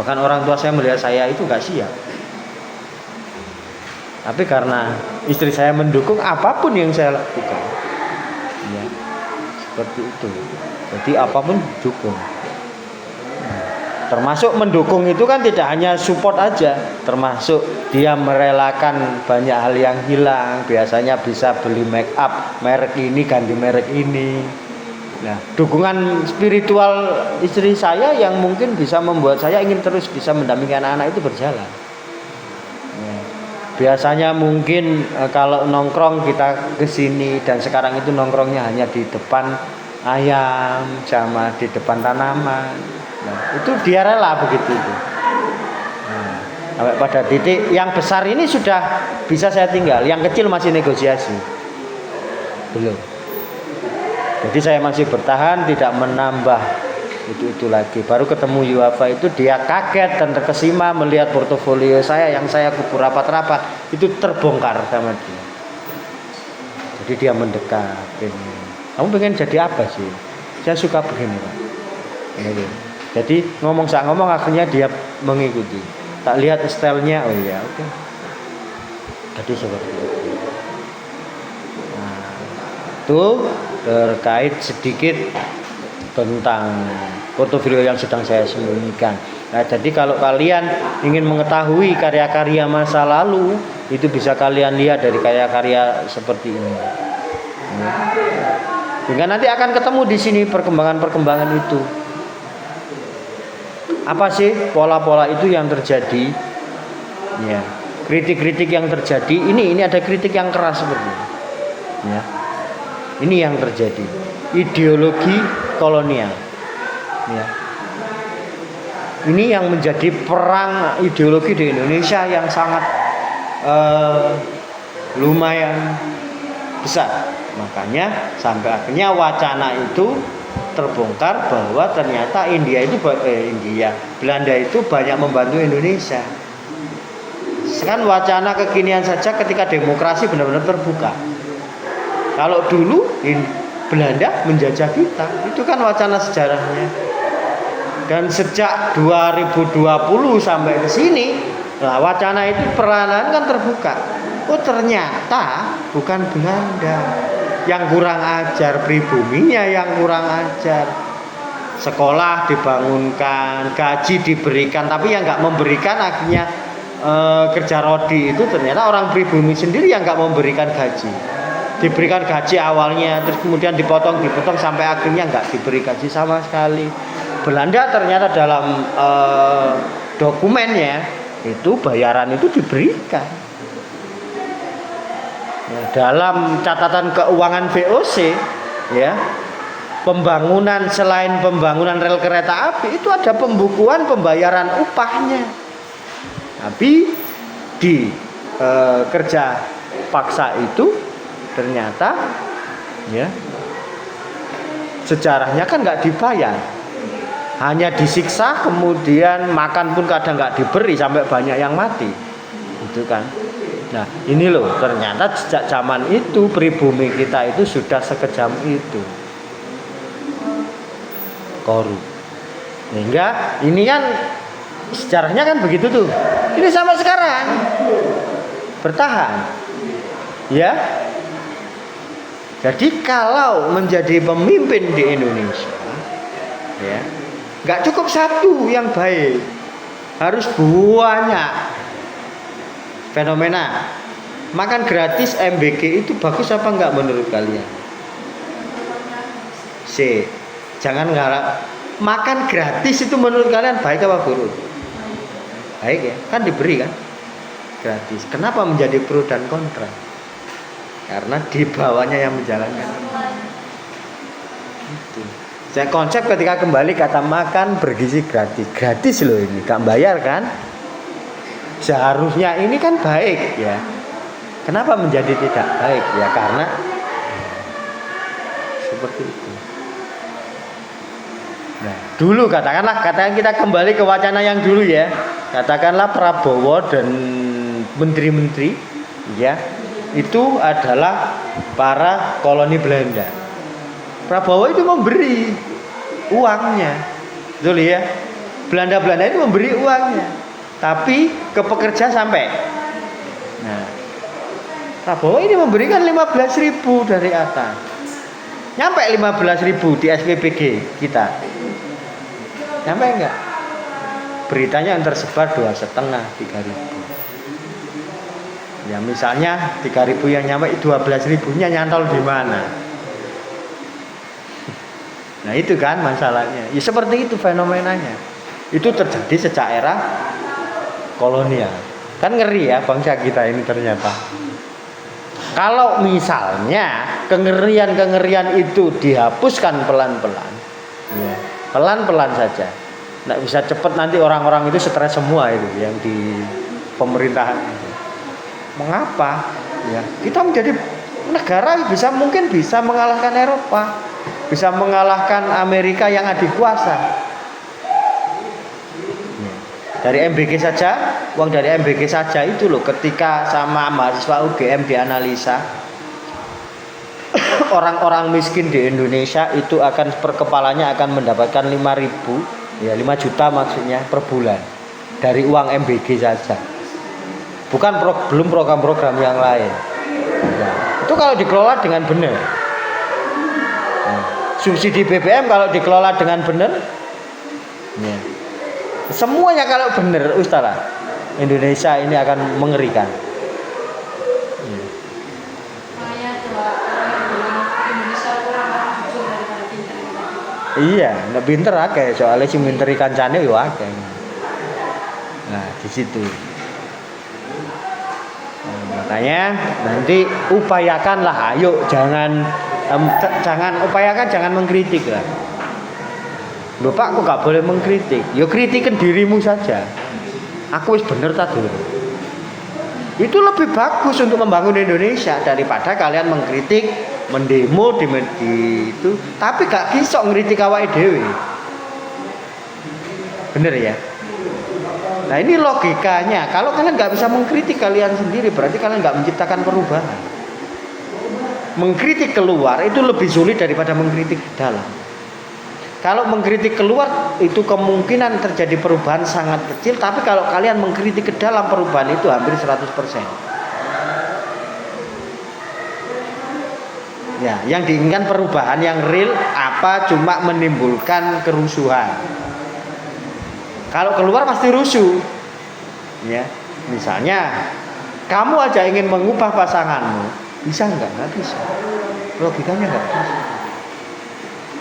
Bahkan orang tua saya melihat saya itu nggak siap. Tapi karena istri saya mendukung apapun yang saya lakukan, ya seperti itu. Jadi apapun dukung. Termasuk mendukung itu kan tidak hanya support aja, termasuk dia merelakan banyak hal yang hilang. Biasanya bisa beli make up merek ini ganti merek ini. Nah, dukungan spiritual istri saya yang mungkin bisa membuat saya ingin terus bisa mendampingi anak-anak itu berjalan. Biasanya mungkin kalau nongkrong kita ke sini dan sekarang itu nongkrongnya hanya di depan ayam sama di depan tanaman. Nah, itu dia rela begitu itu. Nah, sampai pada titik yang besar ini sudah bisa saya tinggal, yang kecil masih negosiasi. Belum. Jadi saya masih bertahan tidak menambah itu lagi. Baru ketemu Yuafa itu dia kaget dan terkesima melihat portofolio saya yang saya kubur rapat-rapat itu terbongkar sama dia. Jadi dia mendekat. Kamu pengen jadi apa sih? Saya suka begini Pak. Jadi ngomong akhirnya dia mengikuti. Tak lihat stylenya, oh iya oke. Jadi seperti itu. Nah, itu terkait sedikit tentang portofolio yang sedang saya sembunyikan. Nah, jadi kalau kalian ingin mengetahui karya-karya masa lalu, itu bisa kalian lihat dari karya-karya seperti ini. Sehingga nanti akan ketemu di sini perkembangan-perkembangan itu. Apa sih pola-pola itu yang terjadi? Ya, kritik-kritik yang terjadi. Ini ada kritik yang keras seperti ini. Ya. Ini yang terjadi. Ideologi kolonial. Ya. Ini yang menjadi perang ideologi di Indonesia yang sangat lumayan besar. Makanya sampai akhirnya wacana itu terbongkar bahwa ternyata Belanda itu banyak membantu Indonesia. Sekarang wacana kekinian saja ketika demokrasi benar-benar terbuka. Kalau dulu Belanda menjajah kita, itu kan wacana sejarahnya. Dan sejak 2020 sampai ke sini, nah wacana itu perlahan kan terbuka. Oh ternyata bukan Belanda yang kurang ajar, pribuminya yang kurang ajar. Sekolah dibangunkan, gaji diberikan, tapi yang nggak memberikan akhirnya kerja rodi itu ternyata orang pribumi sendiri yang nggak memberikan gaji. Diberikan gaji awalnya, terus kemudian dipotong sampai akhirnya nggak diberi gaji sama sekali. Belanda ternyata dalam dokumennya itu bayaran itu diberikan. Ya, dalam catatan keuangan VOC, ya, pembangunan selain pembangunan rel kereta api itu ada pembukuan pembayaran upahnya. Tapi di kerja paksa itu ternyata ya sejarahnya kan nggak dibayar, hanya disiksa, kemudian makan pun kadang nggak diberi sampai banyak yang mati, itu kan. Nah ini loh ternyata sejak zaman itu pribumi kita itu sudah sekejam itu korup. Sehingga ini kan sejarahnya kan begitu tuh. Ini sama sekarang bertahan, ya. Jadi kalau menjadi pemimpin di Indonesia, ya, nggak cukup satu yang baik, harus banyak. Fenomena makan gratis MBG itu bagus apa enggak menurut kalian? Jangan ngarap makan gratis itu menurut kalian baik apa buruk? Baik ya, kan diberi kan gratis. Kenapa menjadi pro dan kontra? Karena di bawahnya yang menjalankan. Itu. Saya konsep ketika kembali kata makan bergizi gratis loh ini, gak bayar kan? Seharusnya ini kan baik ya. Kenapa menjadi tidak baik? Ya karena seperti itu. Nah, dulu katakan kita kembali ke wacana yang dulu ya. Katakanlah Prabowo dan menteri-menteri ya, itu adalah para koloni Belanda. Prabowo itu memberi uangnya. Betul ya? Belanda itu memberi uangnya. Tapi ke pekerja sampai. Nah, Prabowo ini memberikan 15.000 dari atas. Nyampe 15.000 di SPBG kita. Nyampe enggak? Beritanya yang tersebar 2,5, 3.000. Ya misalnya 3.000 yang nyampe, 12.000-nya nyantol di mana? Nah itu kan masalahnya. Ya seperti itu fenomenanya. Itu terjadi sejak era kolonial. Kan ngeri ya bangsa kita ini ternyata. Kalau misalnya kengerian-kengerian itu dihapuskan pelan-pelan, ya, pelan-pelan saja. Nggak bisa cepat, nanti orang-orang itu stres semua itu yang di pemerintahan itu. Mengapa? Ya, kita menjadi negara mungkin bisa mengalahkan Eropa, bisa mengalahkan Amerika yang adikuasa. Dari MBG saja, uang dari MBG saja itu loh, ketika sama mahasiswa UGM dianalisa, orang-orang miskin di Indonesia itu akan per kepalanya akan mendapatkan 5.000, ya 5 juta maksudnya per bulan dari uang MBG saja. Bukan belum program-program yang lain. Nah, itu kalau dikelola dengan benar. Nah, subsidi BBM kalau dikelola dengan benar, ya. Semuanya kalau benar, Ustaz, Indonesia ini akan mengerikan. Iya, nek pinter akeh, soalnya sing minteri kancane yo akeh. Nah, di situ. Nah, makanya nanti upayakanlah, ayo jangan upayakan jangan mengkritik lah. Loh Pak, kok gak boleh mengkritik? Ya kritikin dirimu saja. Aku wis bener tadi. Itu lebih bagus untuk membangun Indonesia daripada kalian mengkritik, mendemo di itu, tapi gak kisok ngritik awake dhewe. Bener ya? Nah ini logikanya. Kalau kalian gak bisa mengkritik kalian sendiri, berarti kalian gak menciptakan perubahan. Mengkritik keluar itu lebih sulit daripada mengkritik dalam. Kalau mengkritik keluar itu kemungkinan terjadi perubahan sangat kecil, tapi kalau kalian mengkritik ke dalam, perubahan itu hampir 100%. Ya, yang diinginkan perubahan yang real apa cuma menimbulkan kerusuhan. Kalau keluar pasti rusuh. Ya, misalnya kamu aja ingin mengubah pasanganmu, bisa enggak? Enggak bisa. Logikanya enggak bisa.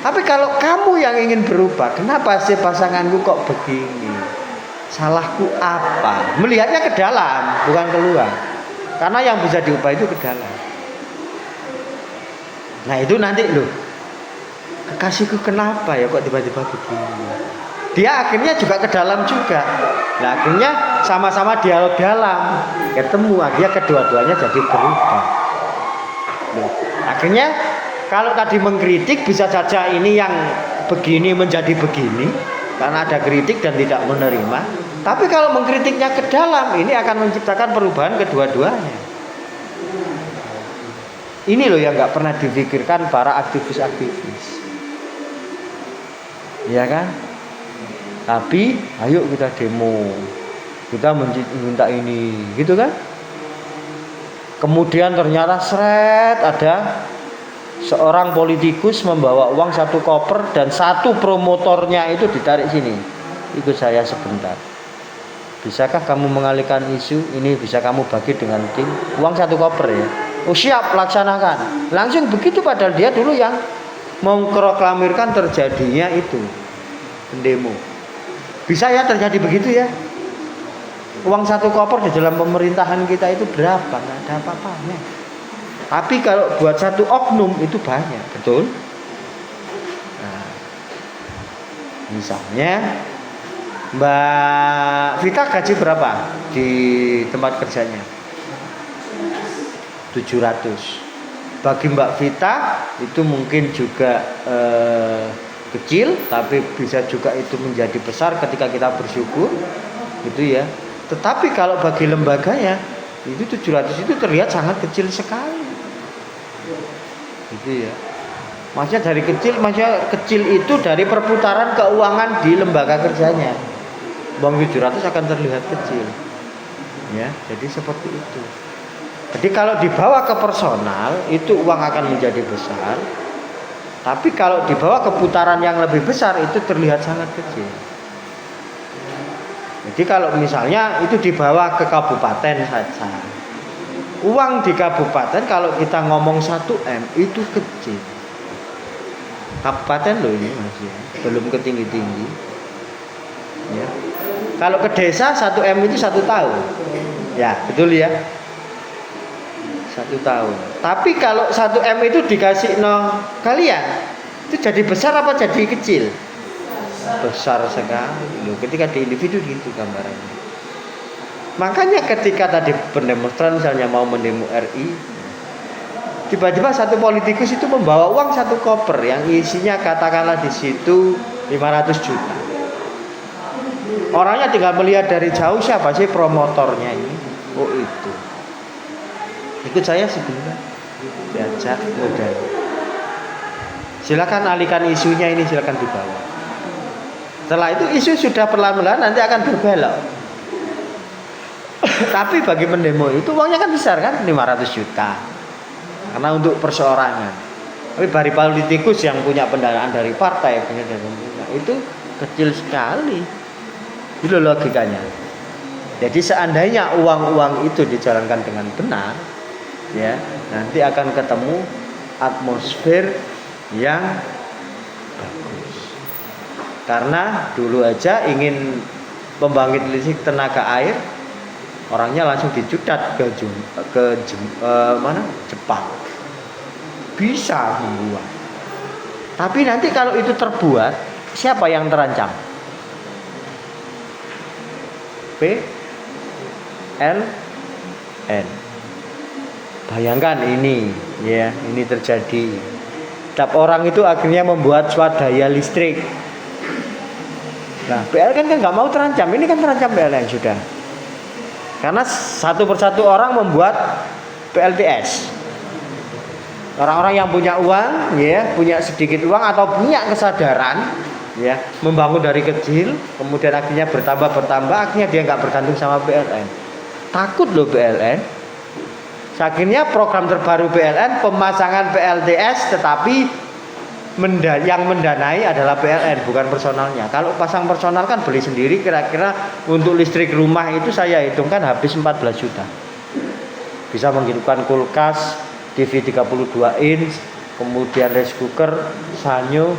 Tapi kalau kamu yang ingin berubah, kenapa sih pasanganku kok begini? Salahku apa? Melihatnya ke dalam, bukan keluar. Karena yang bisa diubah itu ke dalam. Nah itu nanti loh, kekasihku kenapa ya kok tiba-tiba begini? Dia akhirnya juga ke dalam juga. Nah akhirnya sama-sama dialog dalam, ketemu, akhirnya kedua-duanya jadi berubah. Loh, akhirnya kalau tadi mengkritik bisa saja ini yang begini menjadi begini karena ada kritik dan tidak menerima. Tapi kalau mengkritiknya ke dalam, ini akan menciptakan perubahan kedua-duanya. Ini loh yang nggak pernah dipikirkan para aktivis-aktivis, ya kan? Tapi ayo kita demo, kita minta ini, gitu kan? Kemudian ternyata ada seorang politikus membawa uang 1 koper dan 1 promotornya itu ditarik sini. Ikut saya sebentar. Bisakah kamu mengalihkan isu ini? Bisa kamu bagi dengan tim? Uang 1 koper ya. Oh siap, laksanakan. Langsung begitu, padahal dia dulu yang mengproklamirkan terjadinya itu demo. Bisa ya terjadi begitu ya? Uang 1 koper di dalam pemerintahan kita itu berapa? Nggak ada apa-apanya. Tapi kalau buat 1 oknum itu banyak, betul? Nah, misalnya Mbak Vita gaji berapa di tempat kerjanya? 700. Bagi Mbak Vita itu mungkin juga kecil, tapi bisa juga itu menjadi besar ketika kita bersyukur, gitu ya. Tetapi kalau bagi lembaganya itu 700 itu terlihat sangat kecil sekali, gitu ya. Maksudnya kecil itu dari perputaran keuangan di lembaga kerjanya. Uang 700 akan terlihat kecil. Ya, jadi seperti itu. Jadi kalau dibawa ke personal itu uang akan menjadi besar. Tapi kalau dibawa ke putaran yang lebih besar itu terlihat sangat kecil. Jadi kalau misalnya itu dibawa ke kabupaten saja. Uang di kabupaten kalau kita ngomong 1M itu kecil. Kabupaten loh ini masih belum ke tinggi-tinggi. Ya. Kalau ke desa 1M itu 1 tahun. Ya, betul ya. 1 tahun. Tapi kalau 1M itu dikasih kalian, itu jadi besar apa jadi kecil? Besar sekali. Loh, ketika di individu gitu gambarannya. Makanya ketika tadi pendemonstran misalnya mau mendemo RI, tiba-tiba satu politikus itu membawa uang 1 koper yang isinya katakanlah di situ 500 juta. Orangnya tinggal melihat dari jauh siapa sih promotornya ini? Oh itu. Ikut saya sebentar. Diajak udah. Silakan alihkan isunya ini, silakan dibawa. Setelah itu isu sudah perlahan-lahan nanti akan berbelok. Tapi bagi pendemo itu uangnya kan besar kan 500 juta. Karena untuk perseorangan. Tapi bagi politikus yang punya pendanaan dari partai itu kecil sekali. Itu logikanya. Jadi seandainya uang-uang itu dijalankan dengan benar, ya, nanti akan ketemu atmosfer yang bagus. Karena dulu aja ingin pembangkit listrik tenaga air, orangnya langsung dicudat ke Jepang. Bisa membuat. Tapi nanti kalau itu terbuat, siapa yang terancam? PLN. Bayangkan ini, ya, ini terjadi. Setiap orang itu akhirnya membuat swadaya listrik. Nah, PLN kan nggak mau terancam. Ini kan terancam PLN sudah. Karena satu persatu orang membuat PLTS. Orang-orang yang punya uang, ya, punya sedikit uang atau punya kesadaran, ya, membangun dari kecil, kemudian akhirnya bertambah, akhirnya dia nggak bergantung sama PLN. Takut loh PLN. Akhirnya program terbaru PLN pemasangan PLTS, tetapi yang mendanai adalah PLN, bukan personalnya. Kalau pasang personal kan beli sendiri, kira-kira untuk listrik rumah itu saya hitungkan habis 14 juta. Bisa menghidupkan kulkas, TV 32 inch, kemudian rice cooker, sanyo,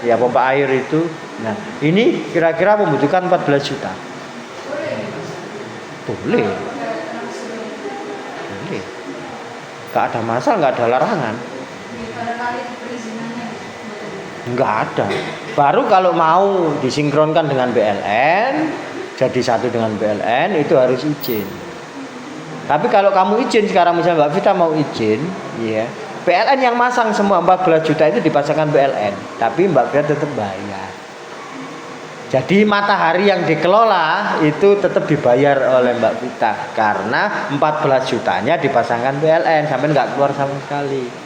ya pompa air itu. Nah, ini kira-kira membutuhkan 14 juta. Boleh. Gak ada masalah, gak ada larangan. Nggak ada. Baru kalau mau disinkronkan dengan BLN, jadi satu dengan BLN itu harus izin. Tapi kalau kamu izin sekarang misalnya Mbak Vita mau izin, ya, PLN yang masang semua 14 juta itu dipasangkan BLN, tapi Mbak Vita tetap bayar. Jadi matahari yang dikelola itu tetap dibayar oleh Mbak Vita karena 14 jutanya dipasangkan PLN, sampai nggak keluar sama sekali.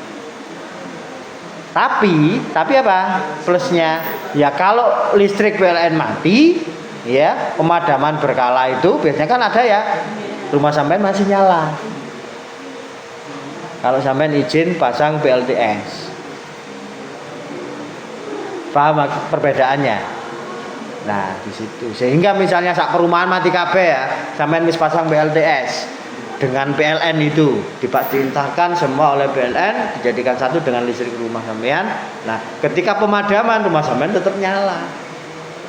Tapi apa plusnya? Ya kalau listrik PLN mati, ya pemadaman berkala itu biasanya kan ada ya, rumah sampean masih nyala. Kalau sampean izin pasang PLTS, paham perbedaannya? Nah di situ sehingga misalnya sak perumahan mati kabeh ya, sampean wis pasang PLTS dengan PLN itu diperintahkan semua oleh PLN dijadikan satu dengan listrik rumah sampean. Nah ketika pemadaman rumah sampean tetap nyala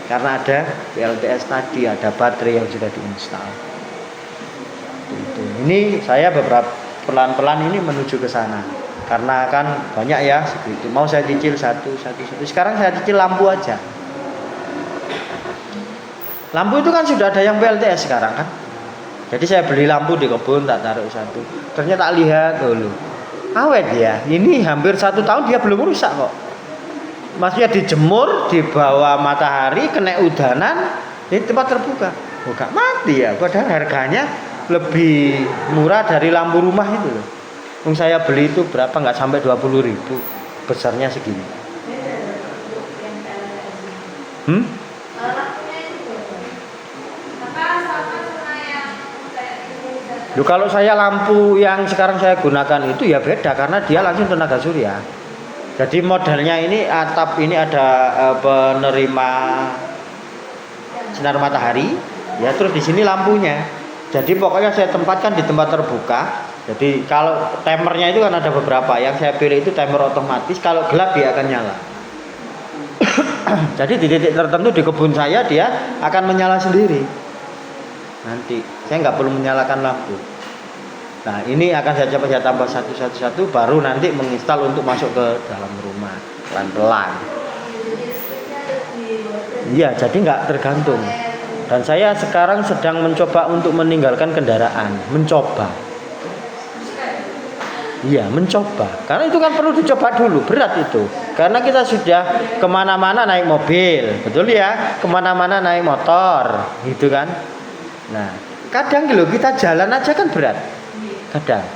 karena ada PLTS tadi, ada baterai yang sudah diinstal. Ini saya beberapa pelan-pelan ini menuju ke sana karena kan banyak ya segitu. Mau saya cicil satu. Sekarang saya cicil lampu aja. Lampu itu kan sudah ada yang PLTS sekarang kan. Jadi saya beli lampu di kebun, tak taruh satu. Ternyata tak lihat dulu, awet ya. Ini hampir 1 tahun dia belum rusak kok. Maksudnya dijemur di bawah matahari, kena udanan di tempat terbuka. Oh, gak mati ya. Padahal harganya lebih murah dari lampu rumah itu loh. Yang saya beli itu berapa? Nggak sampai 20.000. Besarnya segini. Loh, kalau saya lampu yang sekarang saya gunakan itu ya beda karena dia langsung tenaga surya. Jadi modelnya ini atap ini ada penerima sinar matahari, ya terus di sini lampunya. Jadi pokoknya saya tempatkan di tempat terbuka. Jadi kalau timernya itu kan ada beberapa. Yang saya pilih itu timer otomatis. Kalau gelap dia akan nyala. Jadi di titik tertentu di kebun saya dia akan menyala sendiri. Nanti saya nggak perlu menyalakan lampu. Nah ini akan saya coba saya tambah satu baru nanti menginstal untuk masuk ke dalam rumah pelan-pelan. Iya, jadi nggak tergantung. Dan saya sekarang sedang mencoba untuk meninggalkan kendaraan, mencoba. Iya, mencoba. Karena itu kan perlu dicoba dulu, berat itu. Karena kita sudah kemana-mana naik mobil, betul ya? Kemana-mana naik motor, gitu kan? Nah, kadang gitu kita jalan aja kan berat. Kadang.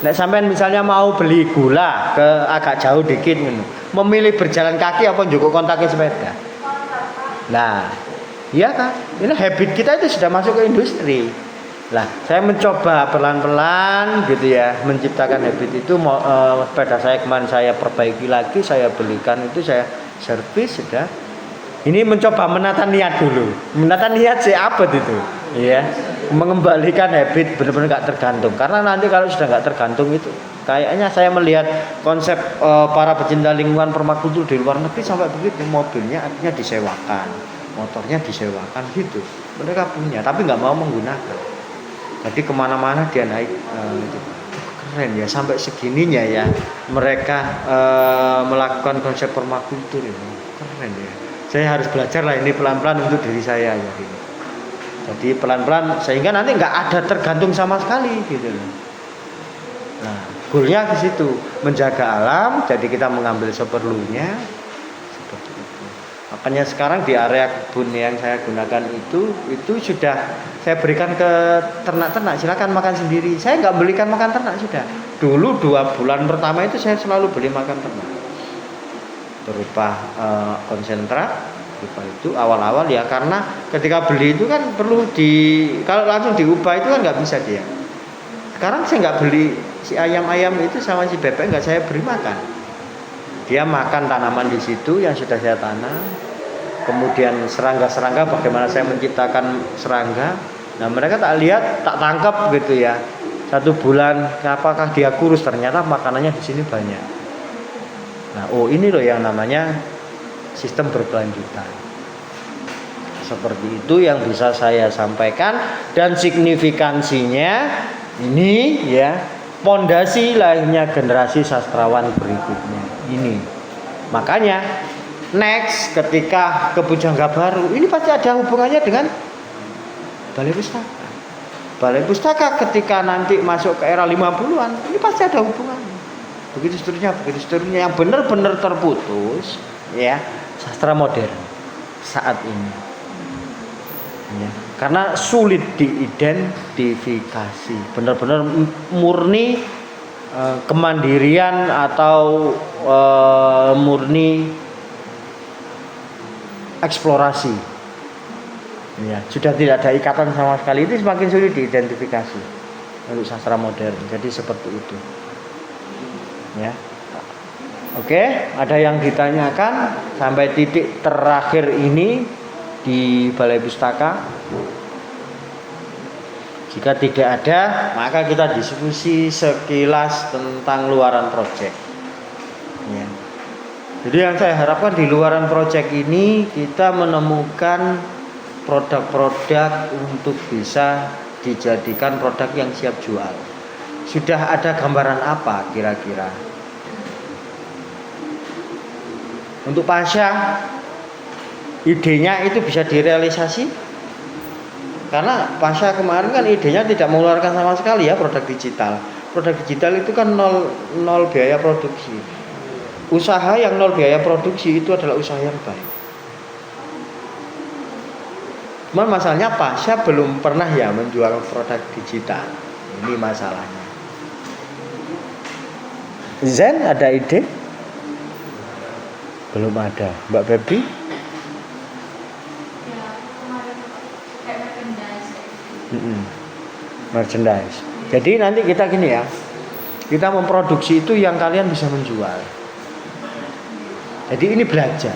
Nek sampean misalnya mau beli gula ke agak jauh dikit, memilih berjalan kaki apa njupuk kontaknya sepeda. Nah, iya kan? Ini habit kita itu sudah masuk ke industri. Lah, saya mencoba pelan-pelan gitu ya, menciptakan habit itu. Sepeda saya kemarin saya perbaiki lagi, saya belikan itu, saya servis sudah. Ini mencoba menata niat dulu. Menata niat sih apa itu? Iya, mengembalikan habit benar-benar nggak tergantung. Karena nanti kalau sudah nggak tergantung itu, kayaknya saya melihat konsep para pecinta lingkungan permakultur di luar negeri sampai begitu, mobilnya artinya disewakan, motornya disewakan gitu. Mereka punya, tapi nggak mau menggunakan. Jadi kemana-mana dia naik. Gitu. Keren ya, sampai segininya ya mereka melakukan konsep permakultur ini. Keren ya. Saya harus belajar lah ini pelan-pelan untuk diri saya ya. Gitu. Jadi pelan-pelan sehingga nanti nggak ada tergantung sama sekali gitu loh. Nah, goalnya di situ menjaga alam. Jadi kita mengambil seperlunya seperti itu. Makanya sekarang di area kebun yang saya gunakan itu sudah saya berikan ke ternak-ternak. Silakan makan sendiri. Saya nggak belikan makan ternak sudah. Dulu 2 bulan pertama itu saya selalu beli makan ternak berupa konsentrat. Itu awal-awal ya karena ketika beli itu kan perlu kalau langsung diubah itu kan nggak bisa dia. Sekarang saya nggak beli si ayam-ayam itu sama si bebek, nggak saya beri makan. Dia makan tanaman di situ yang sudah saya tanam. Kemudian serangga-serangga, bagaimana saya menciptakan serangga. Nah mereka tak lihat, tak tangkap gitu ya. 1 bulan, apakah dia kurus? Ternyata makanannya di sini banyak. Nah, ini loh yang namanya sistem berkelanjutan. Seperti itu yang bisa saya sampaikan dan signifikansinya ini ya pondasi lahirnya generasi sastrawan berikutnya ini. Makanya next ketika ke Pujangga Baru ini pasti ada hubungannya dengan Balai Pustaka. Balai Pustaka ketika nanti masuk ke era 50-an ini pasti ada hubungannya. Begitu seterusnya yang benar-benar terputus ya. Sastra modern saat ini ya, karena sulit diidentifikasi benar-benar murni kemandirian atau murni eksplorasi ya, sudah tidak ada ikatan sama sekali. Itu semakin sulit diidentifikasi untuk sastra modern. Jadi seperti itu ya. Oke, ada yang ditanyakan sampai titik terakhir ini di Balai Pustaka? Jika tidak ada, maka kita diskusi sekilas tentang luaran proyek. Ya. Jadi yang saya harapkan di luaran proyek ini kita menemukan produk-produk untuk bisa dijadikan produk yang siap jual. Sudah ada gambaran apa kira-kira? Untuk Pasha, idenya itu bisa direalisasi? Karena Pasha kemarin kan idenya tidak mengeluarkan sama sekali ya produk digital. Produk digital itu kan nol biaya produksi. Usaha yang nol biaya produksi itu adalah usaha yang baik. Cuman masalahnya Pasha belum pernah ya menjual produk digital. Ini masalahnya. Zen ada ide? Belum ada. Mbak Febi? Ya, kemarin kayak merchandise. Merchandise. Jadi nanti kita gini ya. Kita memproduksi itu yang kalian bisa menjual. Jadi ini belajar.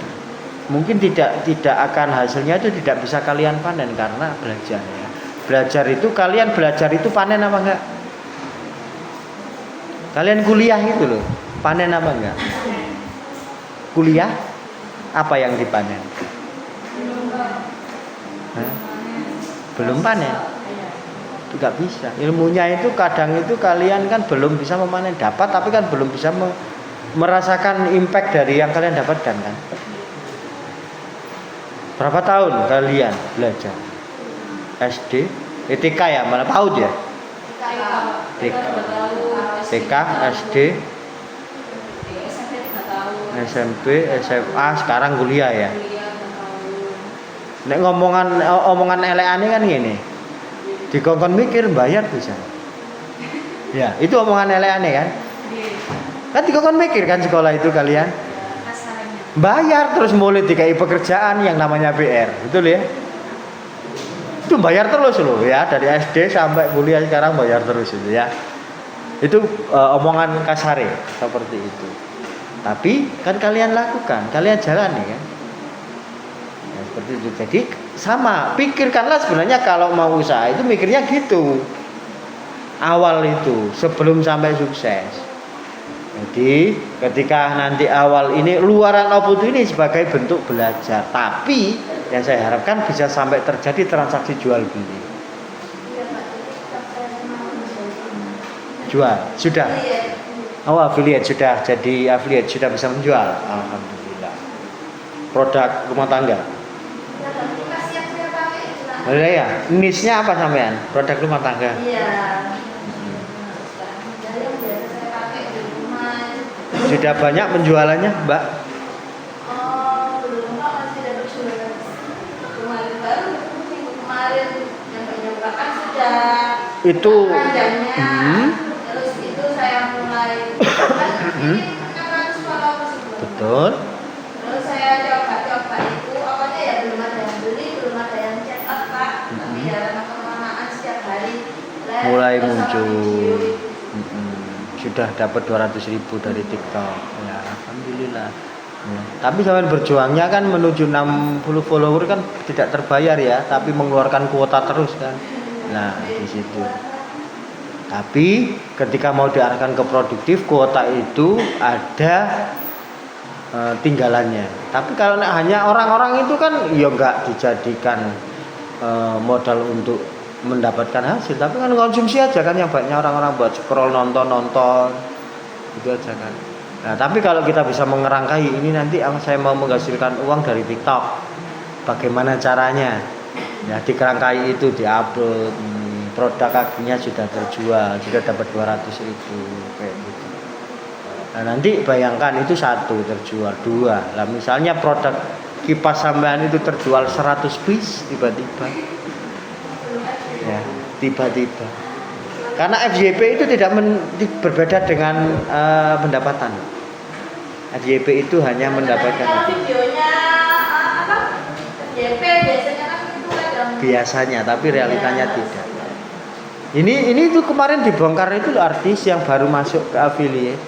Mungkin tidak akan hasilnya itu tidak bisa kalian panen karena belajar ya. Belajar itu kalian belajar itu panen apa enggak? Kalian kuliah itu loh, panen apa enggak? Kuliah apa yang dipanen? Hah? Belum panen. Tidak bisa. Ilmunya itu kadang itu kalian kan belum bisa memanen, dapat tapi kan belum bisa merasakan impact dari yang kalian dapatkan kan. Berapa tahun kalian belajar? SD, TK ya, malah PAUD ya? TK, SD, SMP, SMA, sekarang kuliah ya. Nek omongan eleane kan gini. Dikongkon mikir bayar bisa. Ya, itu omongan eleane kan? Kan dikongkon mikir kan sekolah itu kalian? Bayar terus mulai dikai pekerjaan yang namanya PR, betul ya? Itu bayar terus loh ya, dari SD sampai kuliah sekarang bayar terus itu ya. Itu omongan kasare seperti itu. Tapi kan kalian lakukan, kalian jalani kan. Ya, seperti itu. Jadi sama, pikirkanlah sebenarnya kalau mau usaha itu mikirnya gitu. Awal itu sebelum sampai sukses. Jadi ketika nanti awal ini luaran output ini sebagai bentuk belajar, tapi yang saya harapkan bisa sampai terjadi transaksi jual beli. Jual sudah. Oh, affiliate sudah jadi affiliate, sudah bisa menjual. Alhamdulillah. Produk rumah tangga. Ya, niche-nya apa sampean? Produk rumah tangga. Iya. Sudah banyak penjualannya, Mbak? Belum, Pak, masih ada berjualan. Kemarin baru, minggu kemarin yang penyembrakan sudah. Itu. Terus itu saya mulai. Ini 600 followers. Betul. Terus saya coba itu, awalnya ya belum ada yang beli, belum ada yang cetak, Pak. Tapi dalam pengelolaan setiap hari mulai muncul. Sudah dapat 200.000 dari TikTok ya, alhamdulillah ya. Tapi sampai berjuangnya kan menuju 60 follower kan tidak terbayar ya, tapi mengeluarkan kuota terus kan. Nah di situ. Tapi ketika mau diarahkan ke produktif, kuota itu ada tinggalannya. Tapi kalau hanya orang-orang itu kan ya nggak dijadikan modal untuk mendapatkan hasil, tapi kan konsumsi aja kan yang banyak orang-orang buat scroll nonton itu aja kan. Nah tapi kalau kita bisa mengerangkai ini nanti saya mau menghasilkan uang dari TikTok, bagaimana caranya? Ya dikerangkai itu, diupload, produk kakinya sudah terjual, sudah dapat 200.000 kayak gitu. Nah nanti bayangkan itu satu terjual, dua lah misalnya produk kipas sampean itu terjual 100 piece tiba-tiba. Ya, tiba-tiba. Karena FYP itu tidak berbeda dengan pendapatan. FYP itu hanya mendapatkan. Kalau videonya FYP biasanya kan itu kadang. Biasanya, tapi realitanya tidak. Ini itu kemarin dibongkar itu artis yang baru masuk ke affiliate.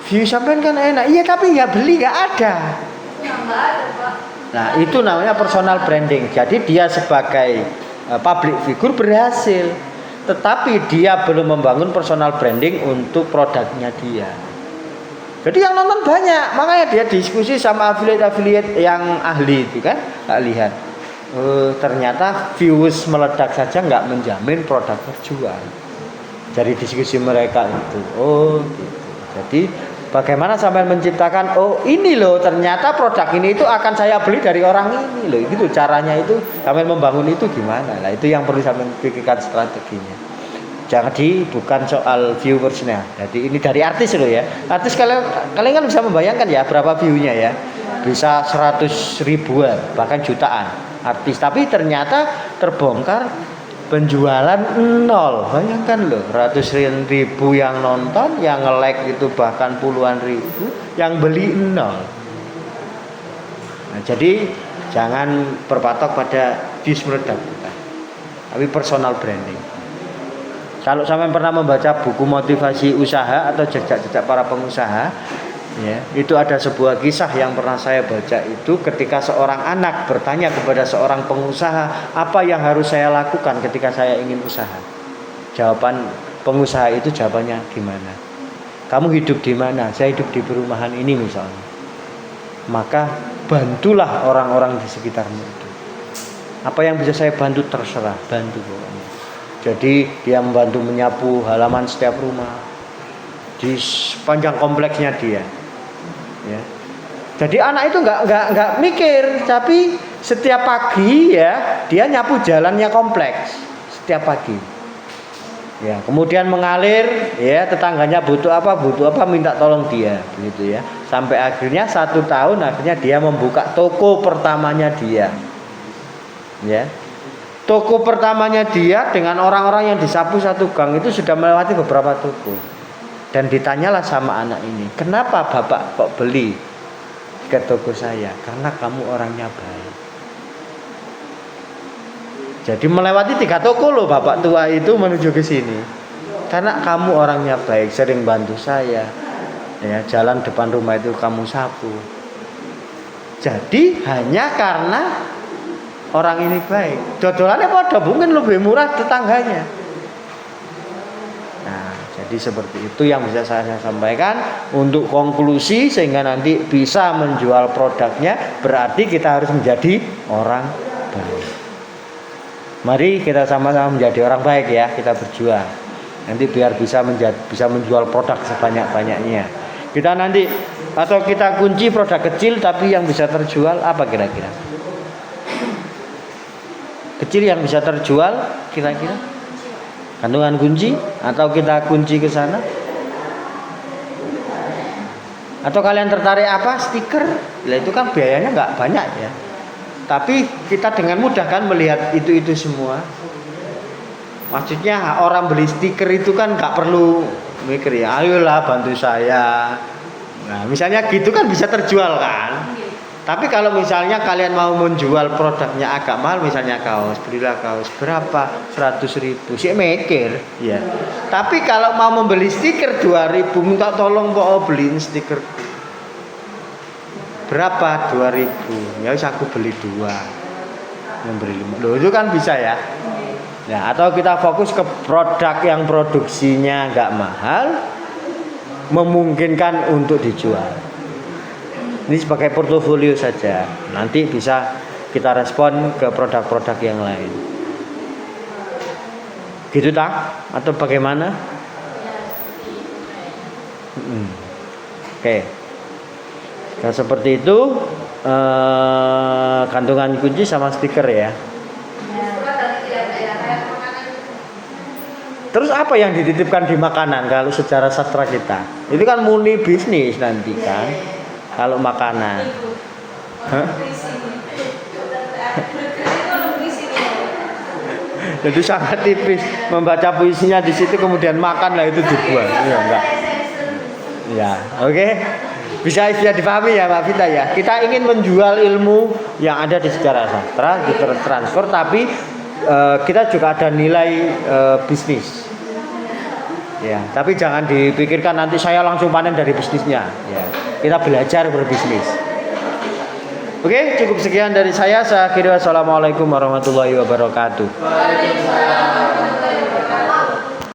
View sampean kan enak, iya tapi ya beli nggak ada. Nggak ada, Pak. Nah itu namanya personal branding. Jadi dia sebagai public figure berhasil, tetapi dia belum membangun personal branding untuk produknya dia. Jadi yang nonton banyak, makanya dia diskusi sama affiliate yang ahli itu kan, nggak lihat. Ternyata views meledak saja nggak menjamin produk terjual. Dari diskusi mereka itu, gitu. Jadi Bagaimana sampai menciptakan, oh ini loh ternyata produk ini itu akan saya beli dari orang ini loh. Gitu caranya itu sampai membangun itu gimana. Lah itu yang perlu sampai pikirkan strateginya. Jadi bukan soal viewersnya. Jadi ini dari artis loh ya. Artis kalian kan bisa membayangkan ya berapa view-nya ya. Bisa 100 ribuan bahkan jutaan artis. Tapi ternyata terbongkar penjualan nol. Bayangkan loh, ratusan ribu yang nonton, yang nge-like itu bahkan puluhan ribu, yang beli nol. Nah, jadi jangan berpatok pada views meledak, tapi personal branding. Kalau sampai pernah membaca buku motivasi usaha atau jejak-jejak para pengusaha, ya, itu ada sebuah kisah yang pernah saya baca itu ketika seorang anak bertanya kepada seorang pengusaha, apa yang harus saya lakukan ketika saya ingin usaha? Jawaban pengusaha itu jawabannya gimana? Kamu hidup di mana? Saya hidup di perumahan ini misalnya. Maka bantulah orang-orang di sekitarmu itu. Apa yang bisa saya bantu terserah, bantu pokoknya. Jadi dia membantu menyapu halaman setiap rumah di sepanjang kompleksnya dia. Ya. Jadi anak itu nggak mikir, tapi setiap pagi ya dia nyapu jalannya kompleks setiap pagi. Ya, kemudian mengalir, ya tetangganya butuh apa minta tolong dia, begitu ya. Sampai akhirnya 1 tahun akhirnya dia membuka toko pertamanya dia. Ya. Toko pertamanya dia dengan orang-orang yang disapu satu gang itu sudah melewati beberapa toko. Dan ditanyalah sama anak ini, kenapa bapak kok beli ke toko saya? Karena kamu orangnya baik. Jadi melewati 3 toko loh bapak tua itu menuju ke sini. Karena kamu orangnya baik, sering bantu saya. Ya, jalan depan rumah itu kamu sapu. Jadi hanya karena orang ini baik. Dodolannya pada mungkin lebih murah tetangganya. Jadi seperti itu yang bisa saya sampaikan untuk konklusi sehingga nanti bisa menjual produknya, berarti kita harus menjadi orang baik. Mari kita sama-sama menjadi orang baik ya, kita berjuang. Nanti biar bisa menjual produk sebanyak-banyaknya. Kita nanti atau kita kunci produk kecil tapi yang bisa terjual apa kira-kira? Kecil yang bisa terjual kira-kira? Kantungan kunci atau kita kunci ke sana? Atau kalian tertarik apa? Stiker? Lah itu kan biayanya nggak banyak ya. Tapi kita dengan mudah kan melihat itu semua. Maksudnya orang beli stiker itu kan nggak perlu mikir ya, ayolah bantu saya. Nah misalnya gitu kan bisa terjual kan. Tapi kalau misalnya kalian mau menjual produknya agak mahal, misalnya kaos, belilah kaos berapa? 100 ribu, sih mikir, ya. Tapi kalau mau membeli stiker 2.000, minta tolong kok beliin stiker berapa? 2.000, ya wis aku beli 2, memberi 5. Loh itu kan bisa ya. Ya atau kita fokus ke produk yang produksinya nggak mahal, memungkinkan untuk dijual. Ini sebagai portofolio saja. Nanti bisa kita respon ke produk-produk yang lain. Gitu tak? Atau bagaimana? Oke. Nah, seperti itu kantungan kunci sama stiker ya. Terus apa yang dititipkan di makanan kalau secara sastra kita? Itu kan murni bisnis nanti kan. Kalau makanan, jadi sangat tipis. Membaca puisinya di situ kemudian makan lah itu dibuang, ya enggak? Ya, oke. Bisa dipahami ya Mbak Vita ya. Kita ingin menjual ilmu yang ada di sejarah sastra, transfer, tapi kita juga ada nilai bisnis. Ya, tapi jangan dipikirkan nanti saya langsung panen dari bisnisnya. Ya. Kita belajar berbisnis. Oke, cukup sekian dari saya. Saya akhiri wassalamualaikum warahmatullahi wabarakatuh.